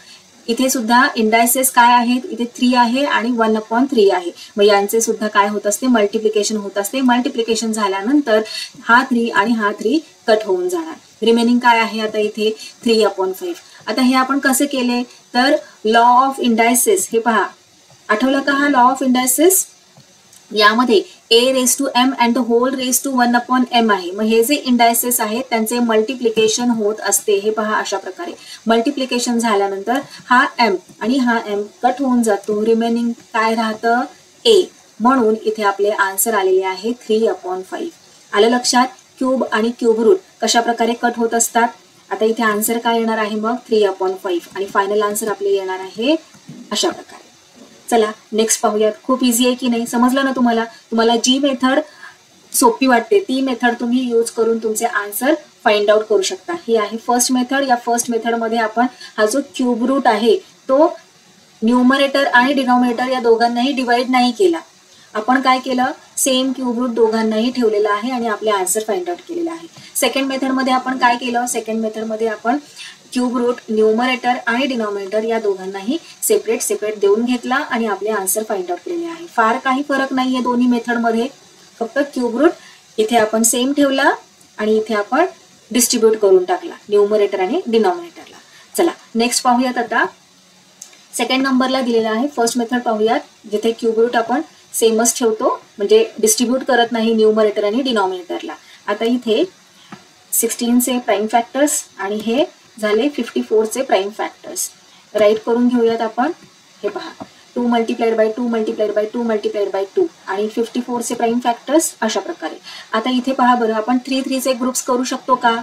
S1: इथे सुद्धा इंडायसेस काय आहेत, इथे 3 आहे आणि 1/3 आहे. मग यांचे सुद्धा काय होत असते, मल्टिप्लिकेशन होत असते. मल्टिप्लिकेशन झाल्यानंतर हा 3 आणि हा 3 कट होऊन जाणार. रिमेनिंग काय आहे आता इथे 3/5. आता हे आपण कसे केले, तर लॉ ऑफ इंडायसेस, हे पहा आठवलं का, हा लॉ ऑफ इंडायसेस यामध्ये a⁻m and the whole raised to 1/m आहे. मग हे जे इंडायसेस आहेत त्यांचे मल्टिप्लिकेशन होत असते. हे पहा अशा प्रकारे मल्टिप्लिकेशन झाल्यानंतर हा m आणि हा m कट होऊन जातो. रिमेनिंग काय राहतं a. म्हणून इथे आपले आन्सर आलेले आहे 3/5. आलं लक्षात. क्यूब आणि क्यूब रूट कशा प्रकारे कट होत असतात. आता इथे आन्सर काय येणार आहे मग 3/5 आणि फायनल आन्सर आपले येणार आहे अशा प्रकारे. चला नेक्स्ट पाहूयात. खूप इझी आहे की नाही, समजलं ना तुम्हाला. तुम्हाला जी मेथड सोपी वाटते ती मेथड तुम्ही यूज करून तुमचे आन्सर फाइंड आउट करू शकता. ही आहे फर्स्ट मेथड. या फर्स्ट मेथडमध्ये आपण हा जो क्यूब रूट आहे तो न्यूमरेटर आणि डिनॉमिनेटर या दोघांनाही डिवाइड नाही केला. आपण काय केलं, सेम क्यूब रूट दोघांनाही ठेवलेला आहे आणि आपले आन्सर फाइंड आउट केलेला आहे. सेकंड मेथडमध्ये आपण काय केलं, सेकंड मेथडमध्ये आपण क्यूब रूट न्यूमरेटर आणि डिनॉमिनेटर या दोघांनाही सेपरेट देऊन घेतला आणि आपले आन्सर फाइंड आउट केलेले आहे. फार काही फरक नाहीये दोन्ही मेथडमध्ये, फक्त क्यूब रूट इथे आपण सेम ठेवला आणि इथे आपण डिस्ट्रीब्यूट करून टाकला न्यूमरेटर आणि डिनॉमिनेटरला. चला नेक्स्ट पाहूयात. आता सेकंड नंबरला दिलेला आहे फर्स्ट मेथड पाहूयात, जिथे क्यूब रूट आपण सेमच ठेवतो म्हणजे डिस्ट्रीब्यूट करत नाही न्यूमरेटर आणि डिनॉमिनेटरला. आता इथे 16चे प्राईम फॅक्टर्स आणि हे झाले 54चे प्राईम फॅक्टर्स. राईट करून घेऊयात आपण. हे पहा 2 × 2 × 2 × 2 आणि 54चे प्राईम फॅक्टर्स अशा प्रकारे. आता इथे पहा बरं, आपण 3चे ग्रुप्स करू शकतो का.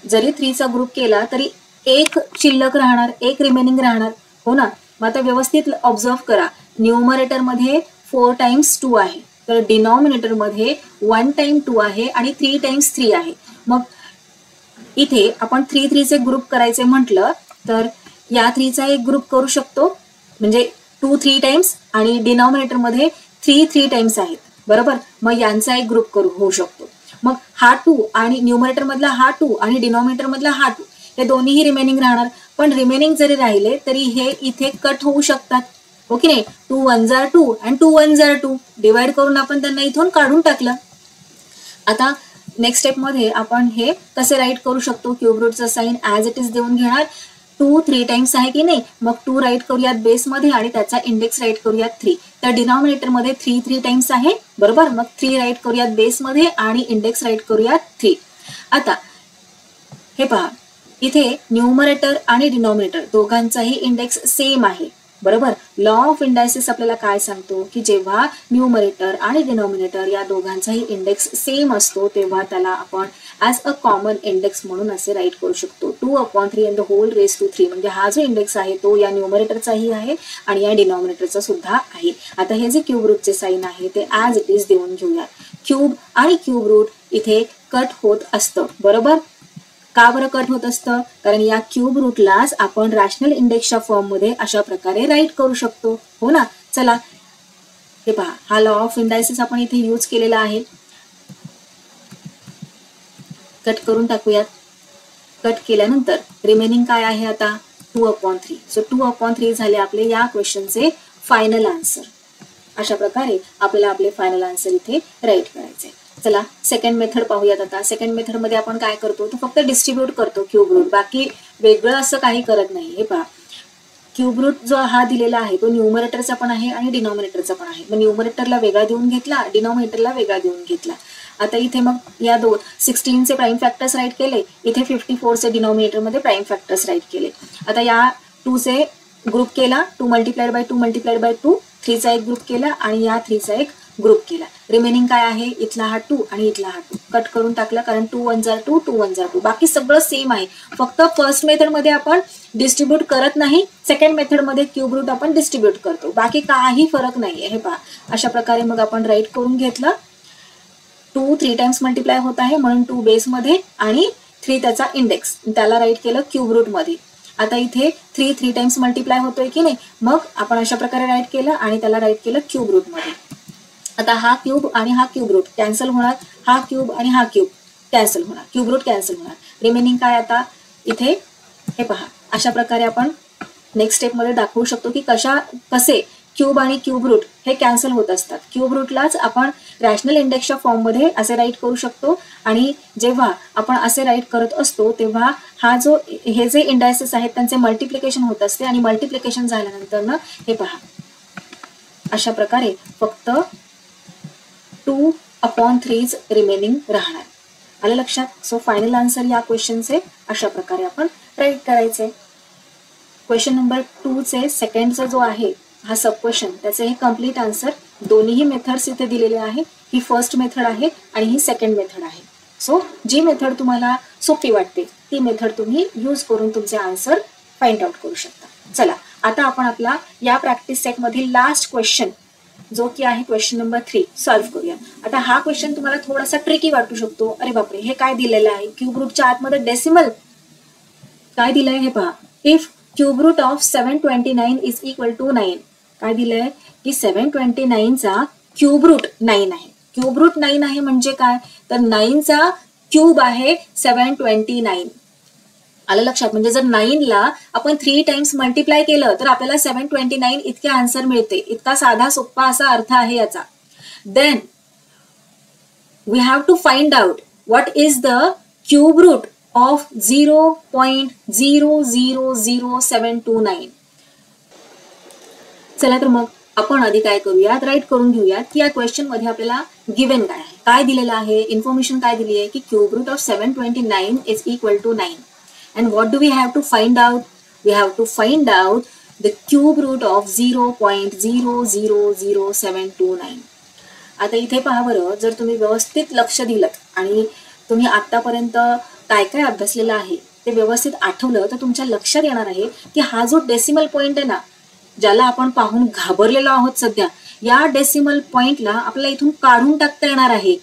S1: जरी 3चा ग्रुप केला तरी एक शिल्लक राहणार, एक रिमेनिंग राहणार, हो ना. मग आता व्यवस्थित ऑब्झर्व करा. न्यूमरेटर मध्ये 4 × 2 आहे, तर डिनॉमिनेटर मध्ये 1 × 2 आहे आणि 3 × 3 आहे. मग इथे आपण 3चे ग्रुप करायचे म्हटलं तर या 3चा एक ग्रुप करू शकतो, म्हणजे 2 3 टाइम्स आणि डिनॉमिनेटर मध्ये 3 3 टाइम्स आहेत, बरोबर. मग यांचा एक ग्रुप होऊ शकतो. मग हा 2 आणि न्यूमरेटर मधला हा 2 आणि डिनॉमिनेटर मधला हा 2 हे दोन्हीही रिमेनिंग राहणार. पण रिमेनिंग जरी राहिले तरी हे इथे कट होऊ शकतात, हो की नाही. 2 1 जार 2 आणि 2 1 जार 2 डिवाइड करून आपण त्यांना इथून काढून टाकलं. आता नेक्स्ट स्टेप मध्ये आपण हे कसे राईट करू शकतो, क्यूब रूटचा साइन ऍज इट इज देऊन घेणार. 2 3 टाइम्स आहे की नाही, मग 2 राईट करूयात बेस मध्ये आणि त्याचा इंडेक्स राईट करूयात 3. तर डिनॉमिनेटर मध्ये 3 3 टाइम्स आहे, बरोबर. मग 3 राईट करूयात बेस मध्ये आणि इंडेक्स राईट करूयात 3. आता हे पहा, इथे न्यूमरेटर आणि डिनॉमिनेटर दोघांचाही इंडेक्स सेम आहे, बरोबर. लॉ ऑफ इंडायसेस आपल्याला काय सांगतो की जेव्हा न्यूमरेटर आणि डिनॉमिनेटर या दोघांचाही इंडेक्स सेम असतो तेव्हा त्याला आपण ॲज अ कॉमन इंडेक्स म्हणून असे राईट करू शकतो 2/3 and the whole raised to 3. म्हणजे हा जो इंडेक्स आहे तो या न्यूमरेटरचाही आहे आणि या डिनॉमिनेटरचा सुद्धा आहे. आता हे जे क्यूब रूटचे साइन आहे ते ॲज इट इज देऊन घेऊया. क्यूब आणि क्यूब रूट इथे कट होत असतं, बरोबर. का बरं कट होत असतं, कारण या क्यूब रूटलाच आपण रॅशनल इंडेक्सच्या फॉर्म मध्ये अशा प्रकारे राईट करू शकतो, हो ना. चला हे पहा, हा लॉ ऑफ इंडायसेस आपण इथे यूज केलेला आहे. कट करून टाकूयात. कट केल्यानंतर रिमेनिंग काय आहे आता 2/3. सो 2/3 झाले आपले या क्वेश्चनचे फायनल आन्सर. अशा प्रकारे आपल्याला आपले फायनल आन्सर इथे राईट करायचे. चला सेकंड मेथड पाहूयात. आता सेकंड मेथड मध्ये आपण काय करतो, तो फक्त डिस्ट्रीब्यूट करतो क्यूब रूट, बाकी वेगळं असं काही करत नाही. हे पहा, क्यूब रूट जो हा दिलेला आहे तो न्यूमरेटरचा पण आहे आणि डिनॉमिनेटरचा पण आहे. मग न्यूमरेटरला वेगळा देऊन घेतला, डिनॉमिनेटरला वेगळा देऊन घेतला. आता इथे मग या 16चे प्राईम फॅक्टर्स राईट केले, इथे 54चे डिनॉमिनेटर मध्ये प्राईम फॅक्टर्स राईट केले. आता या 2चे ग्रुप केला, 2 × 2 × 2, 3चा एक ग्रुप केला आणि या 3चा एक ग्रुप केला. रिमेनिंग काय आहे, इथला हा 2 आणि इथला हा 2 कट करून टाकला, कारण 2 1 जार 2 2 1 जार 2. बाकी सगळं सेम आहे, फक्त फर्स्ट मेथड मध्ये आपण डिस्ट्रीब्यूट करत नाही, सेकंड मेथड मध्ये क्यूब रूट आपण डिस्ट्रीब्यूट करतो, बाकी काही फरक नाहीये. हे पहा, अशा प्रकारे मग आपण राईट करून घेतलं. 2 3 टाइम्स मल्टिप्लाय होत आहे म्हणून 2 बेस मध्ये आणि 3 त्याचा इंडेक्स, त्याला राईट केलं क्यूब रूट मध्ये. आता इथे 3 3 टाइम्स मल्टिप्लाय होतोय की नाही, मग आपण अशा प्रकारे राईट केलं आणि त्याला राईट केलं क्यूब रूट मध्ये. आता हा क्यूब आणि हा क्यूब रूट कॅन्सल होणार, हा क्यूब आणि हा क्यूब कॅन्सल होणार, क्यूब रूट कॅन्सल होणार. रिमेनिंग काय आता इथे हे पहा, अशा प्रकारे आपण नेक्स्ट स्टेपमध्ये दाखवू शकतो की कसे क्यूब आणि क्यूब रूट हे कॅन्सल होत असतात. क्यूब रूटलाच आपण रॅशनल इंडेक्सच्या फॉर्ममध्ये असे राईट करू शकतो आणि जेव्हा आपण असे राईट करत असतो तेव्हा हे जे इंडायसेस आहेत त्यांचे मल्टिप्लिकेशन होत असते आणि मल्टिप्लिकेशन झाल्यानंतर ना हे पहा अशा प्रकारे फक्त 2/3 रिमेनिंग राहणार. आलं लक्षात? सो फायनल आन्सर या क्वेश्चनचे अशा प्रकारे आपण राईट करायचे. क्वेश्चन नंबर 2 चे सेकंडचा जो आहे हा सब क्वेश्चन त्याचे हे कम्प्लीट आन्सर दोन्ही मेथड्स इथे दिलेले आहे. ही फर्स्ट मेथड आहे आणि ही सेकंड मेथड आहे. सो जी मेथड तुम्हाला सोपी वाटते ती मेथड तुम्ही यूज करून तुमचे आन्सर फाइंड आउट करू शकता. चला आता आपण आपला या प्रॅक्टिस सेट मधील लास्ट क्वेश्चन जो की आहे क्वेश्चन नंबर 3 सॉल्व्ह करूया. आता हा क्वेश्चन तुम्हाला थोडासा ट्रिकी वाटू शकतो. अरे बापरे, हे काय दिलेलं आहे? क्यूब रूटच्या आतमध्ये डेसिमल काय दिलंय हे पहा. If cube root of 729 is equal to 9. काय दिलंय की 729 चा क्यूब रूट 9 आहे. क्यूब रूट 9 आहे म्हणजे काय, तर 9 चा क्यूब आहे 729. आलं लक्षात? म्हणजे जर 9 ला आपण 3 टाइम्स मल्टिप्लाय केलं तर आपल्याला 729 इतके आन्सर मिळते. इतका साधा सोप्पा असा अर्थ आहे याचा. Then we have to find out what is the cube root of 0.000729. चला तर मग आपण आधी काय करूयात, राईट करून घेऊयात की या क्वेश्चन मध्ये आपल्याला गिव्हन काय आहे, काय दिलेलं आहे, इन्फॉर्मेशन काय दिली आहे की cube root of 729 is equal to 9. And what do we have to find out? We have to find out the cube root of 0.000729. आता इथे पहा बरं, जर तुम्ही व्यवस्थित लक्ष दिलं आणि तुम्ही आतापर्यंत काय काय अभ्यासलेलं आहे ते व्यवस्थित आठवलं तर तुमच्या लक्षात येणार आहे की हा जो डेसिमल पॉइंट आहे ना, ज्याला आपण पाहून घाबरलेलो आहोत सध्या, या डेसिमल पॉइंटला आपल्याला इथून काढून टाकता येणार आहे.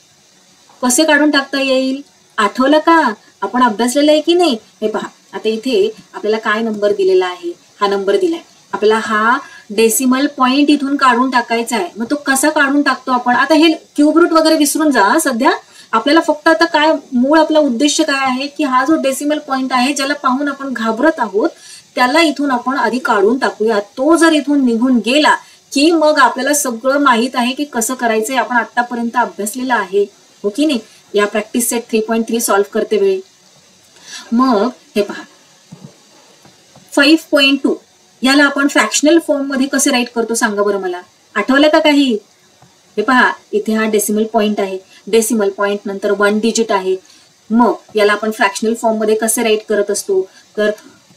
S1: कसे काढून टाकता येईल आठवलं का? आपण अभ्यासलेलं आहे की नाही? हे पहा, आता इथे आपल्याला काय नंबर दिलेला आहे, हा नंबर दिलाय. आपल्याला हा डेसिमल पॉइंट इथून काढून टाकायचा आहे. मग तो कसा काढून टाकतो आपण? आता हे क्यूब रूट वगैरे विसरून जा सध्या. आपल्याला फक्त आता काय मूळ आपला उद्देश काय आहे की हा जो डेसिमल पॉइंट आहे ज्याला पाहून आपण घाबरत आहोत त्याला इथून आपण आधी काढून टाकूया. तो जर इथून निघून गेला की मग आपल्याला सगळं माहित आहे की कसं करायचंय. आपण आतापर्यंत अभ्यासलेलं आहे, हो की नाही, या प्रॅक्टिस सेट 3.3 सॉल्व्ह करते वेळी. मग हे पहा 5.2 याला आपण फ्रॅक्शनल फॉर्म मध्ये कसे राईट करतो सांगा बरं मला. आठवलं का काही? हे पहा, इथे हा डेसिमल पॉइंट आहे. डेसिमल पॉइंट नंतर 1 डिजिट आहे. मग याला आपण फ्रॅक्शनल फॉर्म मध्ये कसे राईट करत असतो, तर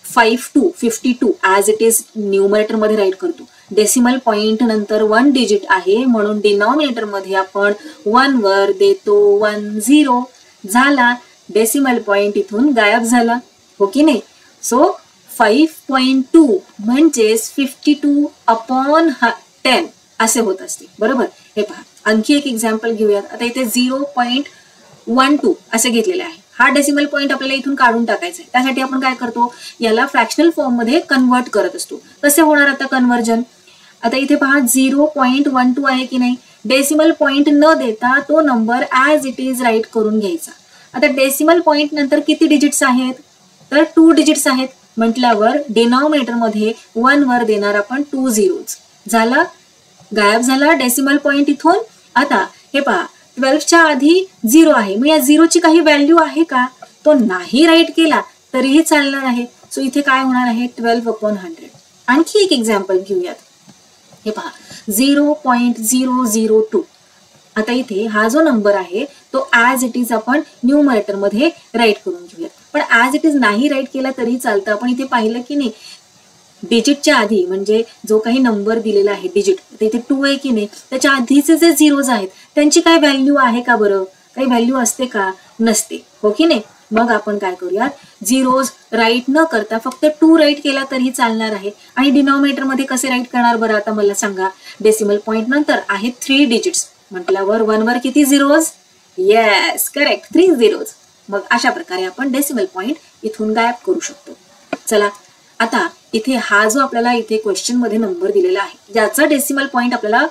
S1: 5 to 52 as it is numerator मध्ये राईट करतो. डेसिमल पॉइंट नंतर 1 डिजिट आहे म्हणून डिनॉमिनेटर मध्ये आपण 1 वर देतो 10. झाला, डेसिमल पॉइंट इथून गायब झाला, हो की नाही. सो 5.2 म्हणजेच 52/10 असे होत असते, बरोबर. हे पहा, आणखी एक एक्झाम्पल घेऊयात. आता इथे 0.12 असे घेतलेले आहे. हा डेसिमल पॉइंट आपल्याला इथून काढून टाकायचा आहे. त्यासाठी आपण काय करतो, याला फ्रॅक्शनल फॉर्म मध्ये कन्वर्ट करत असतो. कसे होणार आता कन्वर्जन? आता इथे पहा 0.12 आहे की नाही, डेसिमल पॉइंट न देता तो number as it is write करून घ्यायचा. आता डेसिमल पॉइंट नंतर किती डिजिट्स आहेत, तर 2 डिजिट्स आहेत म्हटल्यावर डिनॉमिनेटर मध्ये 1 वर देणार आपण 2 zeros. झाला, गायब झाला डेसिमल पॉइंट इथून. आता हे पहा 12च्या आधी 0 आहे. मग या 0ची काही व्हॅल्यू आहे का? तो नाही राईट केला तरीही चालणार आहे. सो इथे काय होणार आहे 12/100. आणखी एक एक्झाम्पल घेऊयात. हे पहा 0.002. आता इथे हा जो नंबर आहे तो ऍज इट इज आपण न्यूमरेटर मध्ये राईट करून घेऊयात. पण ऍज इट इज नाही राईट केला तरी चालतं. आपण इथे पाहिलं की नाही, डिजिटच्या आधी म्हणजे जो काही नंबर दिलेला आहे डिजिट, इथे 2 आहे की नाही, त्याच्या आधीचे जे झिरोज आहेत त्यांची काय व्हॅल्यू आहे का बरं? काही व्हॅल्यू असते का? नसते, हो की नाही. मग आपण काय करूयात, झिरोज राईट न करता फक्त 2 राईट केला तरीही चालणार आहे. आणि डिनॉमिनेटर मध्ये कसे राईट करणार बरं आता मला सांगा. डेसिमल पॉइंट नंतर आहेत 3 डिजिट्स म्हटल्यावर 1 वर किती झिरोज? Yes, correct, 3 zeros. मग अशा प्रकारे आपण डेसिमल पॉइंट इथून गायब करू शकतो. चला, आता इथे हा जो आपल्याला इथे क्वेश्चन मध्ये नंबर दिलेला आहे याचा डेसिमल पॉइंट आपल्याला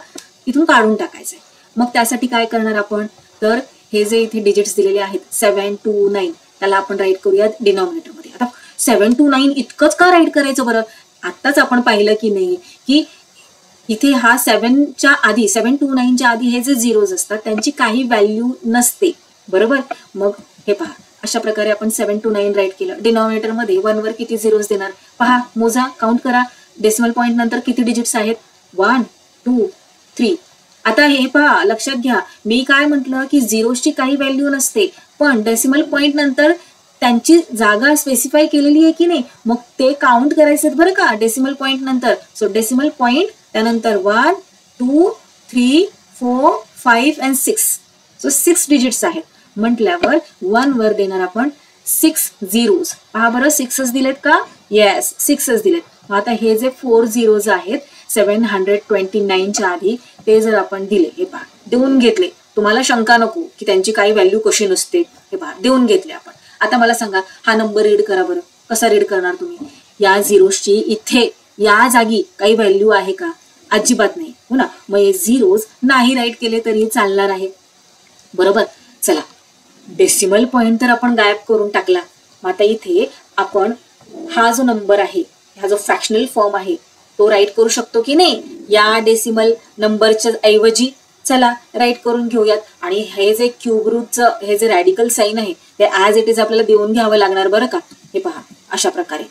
S1: इथून काढून टाकायचा आहे. मग त्यासाठी काय करणार आपण, तर हे जे इथे डिजिट्स दिलेले आहेत 729 त्याला आपण राईट करूयात डिनॉमिनेटर मध्ये. आता 729 इतकंच का राईट करायचं बरं?
S2: आत्ताच आपण पाहिलं की नाही की इथे हा 7च्या आधी 729च्या आधी हे जे झिरोज असतात त्यांची काही व्हॅल्यू नसते, बरोबर. मग हे पहा, अशा प्रकारे आपण 729 राईट केलं. डिनॉमिनेटर मध्ये 1 वर किती झिरोज देणार पहा, मोजा, काउंट करा. डेसिमल पॉईंट नंतर किती डिजिट्स आहेत, 1 2 3. आता हे पहा, लक्षात घ्या, मी काय म्हटलं की झिरोजची काही व्हॅल्यू नसते, पण डेसिमल पॉईंट नंतर त्यांची जागा स्पेसिफाय केलेली आहे की नाही, मग ते काउंट करायचे बरं का डेसिमल पॉईंट नंतर. सो डेसिमल पॉईंट त्यानंतर 1 2 3 4 5 and 6. सो 6 डिजिट्स आहेत म्हटल्यावर 1 वर देणार आपण 6 झिरोज. पहा बरं, 6च दिलेत का, येस 6च दिलेत. आता हे जे 4 झिरोज आहेत 729च्या आधी ते जर आपण दिले, हे पहा देऊन घेतले, तुम्हाला शंका नको की त्यांची काही व्हॅल्यू कशी नसते, हे पहा देऊन घेतले आपण. आता मला सांगा हा नंबर रीड करा बरं, कसा रीड करणार तुम्ही. या झिरोजची इथे या जागी काही व्हॅल्यू आहे का, अजिबात नाही, हो ना. मग हे झिरोज नाही राईट केले तरी चालणार आहे, बरोबर. चला, डेसिमल पॉईंट तर आपण गायब करून टाकला. मग आता इथे आपण हा जो नंबर आहे, हा जो फ्रॅक्शनल फॉर्म आहे तो राईट करू शकतो की नाही या डेसिमल नंबरच्या ऐवजी. चला राईट करून घेऊयात. आणि हे जे क्यूब रूटचं हे जे रॅडिकल साईन आहे ते ॲज इट इज आपल्याला देऊन घ्यावं लागणार बरं का. हे पहा अशा प्रकारे.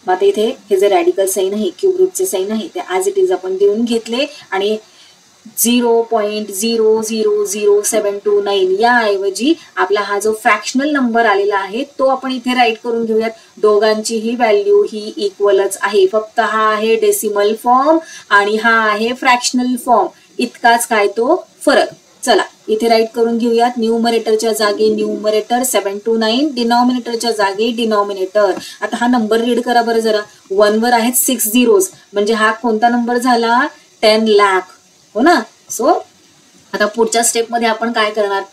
S2: मग आता इथे हे जे रॅडिकल साईन आहे, क्यूब रूटचे साईन आहे, ते ॲज इट इज आपण देऊन घेतले आणि 0.0000729 याऐवजी आपला हा जो फ्रॅक्शनल नंबर आलेला आहे तो आपण इथे राईट करून घेऊयात. दोघांचीही व्हॅल्यू ही इक्वलच आहे, फक्त हा आहे डेसिमल फॉर्म आणि हा आहे फ्रॅक्शनल फॉर्म, इतकाच काय तो फरक. चला इथे राईट करून घेऊयात. न्यूमरेटरच्या जागी न्यूमरेटर 729, डिनॉमिनेटरच्या जागी डिनॉमिनेटर. आता हा नंबर रीड करा बरं जरा. 1 वर आहेत 6 झिरोज, म्हणजे हा कोणता नंबर झाला, 10 लाख, हो ना. सो आता पुढच्या स्टेपमध्ये आपण काय करणार,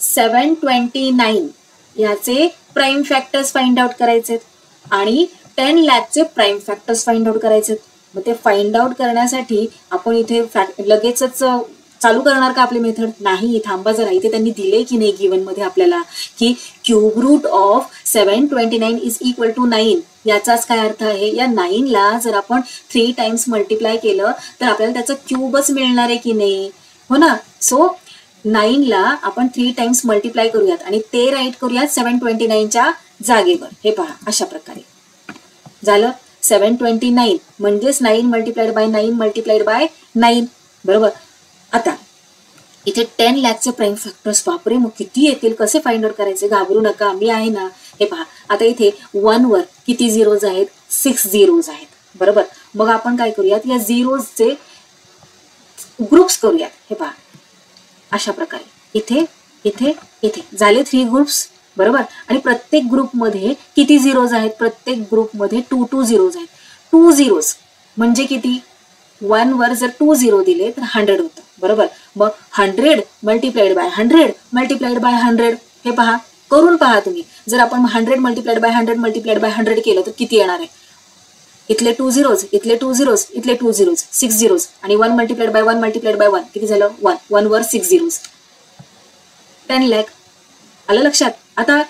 S2: 729 याचे प्राईम फॅक्टर्स फाइंड आउट करायचे आणि 10 लाखचे प्राईम फॅक्टर्स फाइंड आउट करायचे. मग ते फाइंड आउट करण्यासाठी आपण इथे लगेचच चालू करणार का आपली मेथड, नाही, थांबा जरा. इथे त्यांनी दिले की नाही गिवन मध्ये आपल्याला की cube root of 729 is equal to 9. याचाच काय अर्थ आहे, या 9 ला जर आपण 3 टाइम्स मल्टिप्लाय केलं तर आपल्याला त्याचं क्यूबच मिळणार आहे की नाही, हो ना. सो 9 ला आपण 3 टाइम्स मल्टिप्लाय करूयात आणि ते राईट करूयात 729च्या जागेवर. हे पहा अशा प्रकारे झालं. 729 म्हणजेच 9 मल्टिप्लाइड बाय 9 मल्टिप्लाइड बाय 9, बरोबर. आता इथे 10 लाखचे प्राईम फॅक्टर्स, बापरे मग किती येतील, कसे फाइंड आउट करायचे, घाबरू नका, मी आहे ना. हे पहा आता इथे 1 वर किती झिरोज आहेत, 6 झिरोज आहेत, बरोबर. मग आपण काय करूयात, या झिरोजचे ग्रुप्स करूयात. हे पहा अशा प्रकारे इथे इथे इथे झाले 3 ग्रुप्स, बरोबर. आणि प्रत्येक ग्रुपमध्ये किती झिरोज आहेत, प्रत्येक ग्रुपमध्ये 2 झिरोज आहेत. 2 झिरोज म्हणजे किती, 1 वर जर 2 झिरो दिले तर 100 होतं, बरोबर. मग 100 मल्टिप्लाइड बाय 100 मल्टिप्लाइड बाय 100, हे पहा करून पहा तुम्ही. जर आपण 100 मल्टिप्लाइड बाय 100 मल्टिप्लाइड बाय 100 केलं तर किती येणार आहे, इथले 2 झिरोज, इथले 2 झिरोज, इथले 2 झिरोज, 6 झिरोज आणि 1 मल्टिप्लाइड बाय 1 मल्टिप्लाइड बाय 1 किती झालं, 1. 1 वर 6 झिरोज, 10 लाख. आलं लक्षात. आता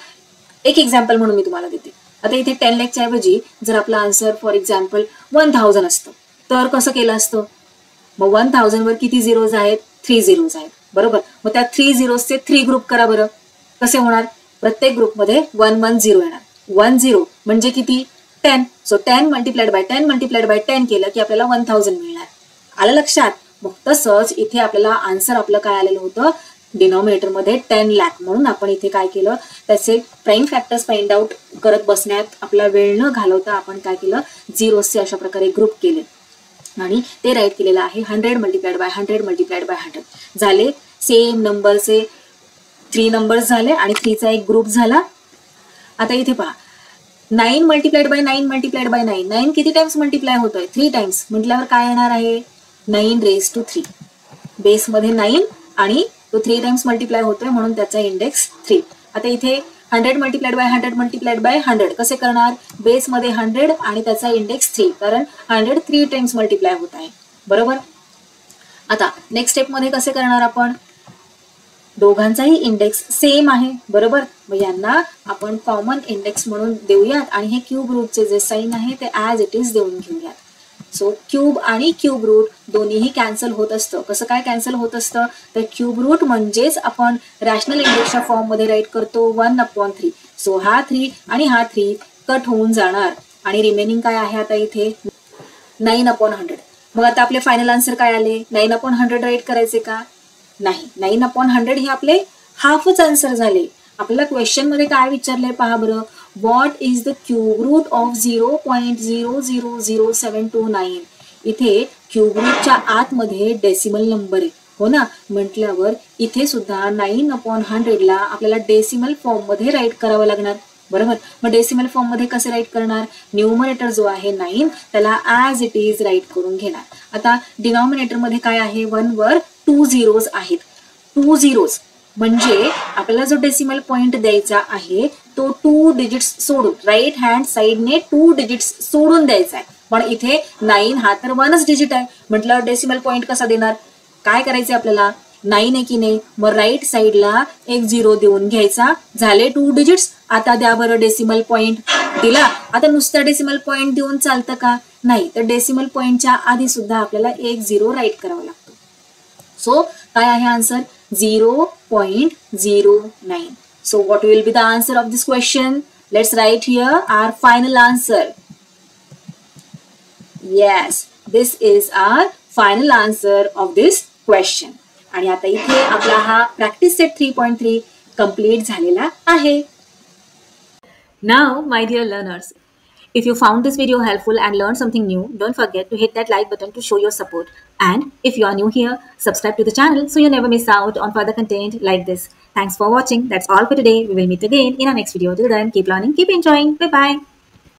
S2: एक एक्झाम्पल म्हणून मी तुम्हाला देते. आता इथे 10 लाखच्या ऐवजी जर आपला आन्सर फॉर एक्झाम्पल 1000 असतं तर कसं केलं असतं. मग 1000 वर किती झिरोज आहेत, 3 झिरोज आहेत, बरोबर. मग त्या 3 झिरोजचे 3 ग्रुप करा बरं, कसे होणार, प्रत्येक ग्रुपमध्ये 1 1 0 येणार. 1 0 म्हणजे किती, 10. So 10 multiplied by 10 multiplied by 10 केलं की आपल्याला 1000 मिळणार. आलं लक्षात. मग तसंच इथे आपल्याला आन्सर आपलं काय आलेलं होतं, डिनॉमिनेटर मध्ये 10 लाख. म्हणून आपण इथे काय केलं, त्याचे प्राईम फॅक्टर्स फाइंड आउट करत बसण्यात आपला वेळ न घालवता आपण काय केलं, झिरोजचे अशा प्रकारे ग्रुप केले आणि ते राईट केलेलं आहे 100 मल्टिप्लाइड बाय 100 मल्टिप्लाइड बाय 100. झाले सेम नंबरचे 3 नंबर्स झाले आणि 3चा एक ग्रुप झाला. आता इथे पहा 9 मल्टिप्लाइड बाय 9 मल्टिप्लाइड बाय 9, 9 किती टाइम्स मल्टिप्लाय होतोय, 3 टाइम्स. म्हटल्यावर काय येणार आहे, 9 रेज टू 3. बेसमध्ये 9 आणि तो 3 टाइम्स मल्टिप्लाय होतोय म्हणून त्याचा इंडेक्स 3. आता इथे 100 मल्टिप्लाइड बाय 100 मल्टिप्लाइड बाय 100 कसे करणार, बेसमध्ये 100 आणि त्याचा इंडेक्स 3, कारण 100 3 टाइम्स मल्टिप्लाय होत आहे, बरोबर. आता नेक्स्ट स्टेपमध्ये कसे करणार आपण, दोघांचाही इंडेक्स सेम आहे, बरोबर. मग यांना आपण कॉमन इंडेक्स म्हणून देऊयात आणि हे क्यूब रूटचे जे साइन आहे ते ॲज इट इज देऊन घेऊयात. सो क्यूब आणि क्यूब रूट दोन्हीही कॅन्सल होत असतं. कसं काय कॅन्सल होत असतं, तर क्यूब रूट म्हणजेच आपण रॅशनल इंडेक्सच्या फॉर्ममध्ये राईट करतो 1/3. सो हा 3 आणि हा 3 कट होऊन जाणार आणि रिमेनिंग काय आहे आता इथे 9/100. मग आता आपले फायनल आन्सर काय आले, 9/100 राईट करायचे का, नाही. 9/100 हे आपले हाफच आन्सर झाले. आपल्याला क्वेश्चन मध्ये काय विचारलंय पहा बरं, what is the cube root of 0.000729. इथे क्यूब रूटच्या आतमध्ये डेसिमल नंबर आहे, हो ना. म्हटल्यावर इथे सुद्धा 9/100 ला आपल्याला डेसिमल फॉर्म मध्ये राईट करावं लागणार, बरोबर. मग डेसिमल फॉर्म मध्ये कसे राईट करणार, न्यूमरेटर जो आहे 9 त्याला ॲज इट इज राईट करून घेणार. आता डिनॉमिनेटर मध्ये काय आहे, 1 वर 2 zeros आहेत. 2 zeros म्हणजे आपल्याला जो डेसिमल पॉइंट द्यायचा आहे तो 2 digits सोडून राईट हँड साईडने 2 digits सोडून द्यायचा आहे. पण इथे 9 हा तर 1च डिजिट आहे, म्हटलं डेसिमल पॉइंट कसा देणार, काय करायचंय आपल्याला, 9 आहे की नाही, मग राईट साईडला एक 0 देऊन घ्यायचा, झाले 2 digits. आता द्या बरं डेसिमल पॉइंट, दिला. आता नुसता डेसिमल पॉइंट देऊन चालतं का, नाही. तर डेसिमल पॉइंटच्या आधी सुद्धा आपल्याला एक 0 राईट करावा लागतो. सो काय आहे answer 0.09. So what will be the answer of this question? Let's write here our final answer. Yes, this is our final answer of this question. आणि आता इथे आपला हा प्रॅक्टिस सेट 3.3 कंप्लीट झालेला आहे.
S1: Now, my dear learners, if you found this video helpful and learned something new, don't forget to hit that like button to show your support. And if you are new here, subscribe to the channel so you never miss out on further content like this. Thanks for watching. That's all for today. We will meet again in our next video. Till then, keep learning, keep enjoying. Bye-bye.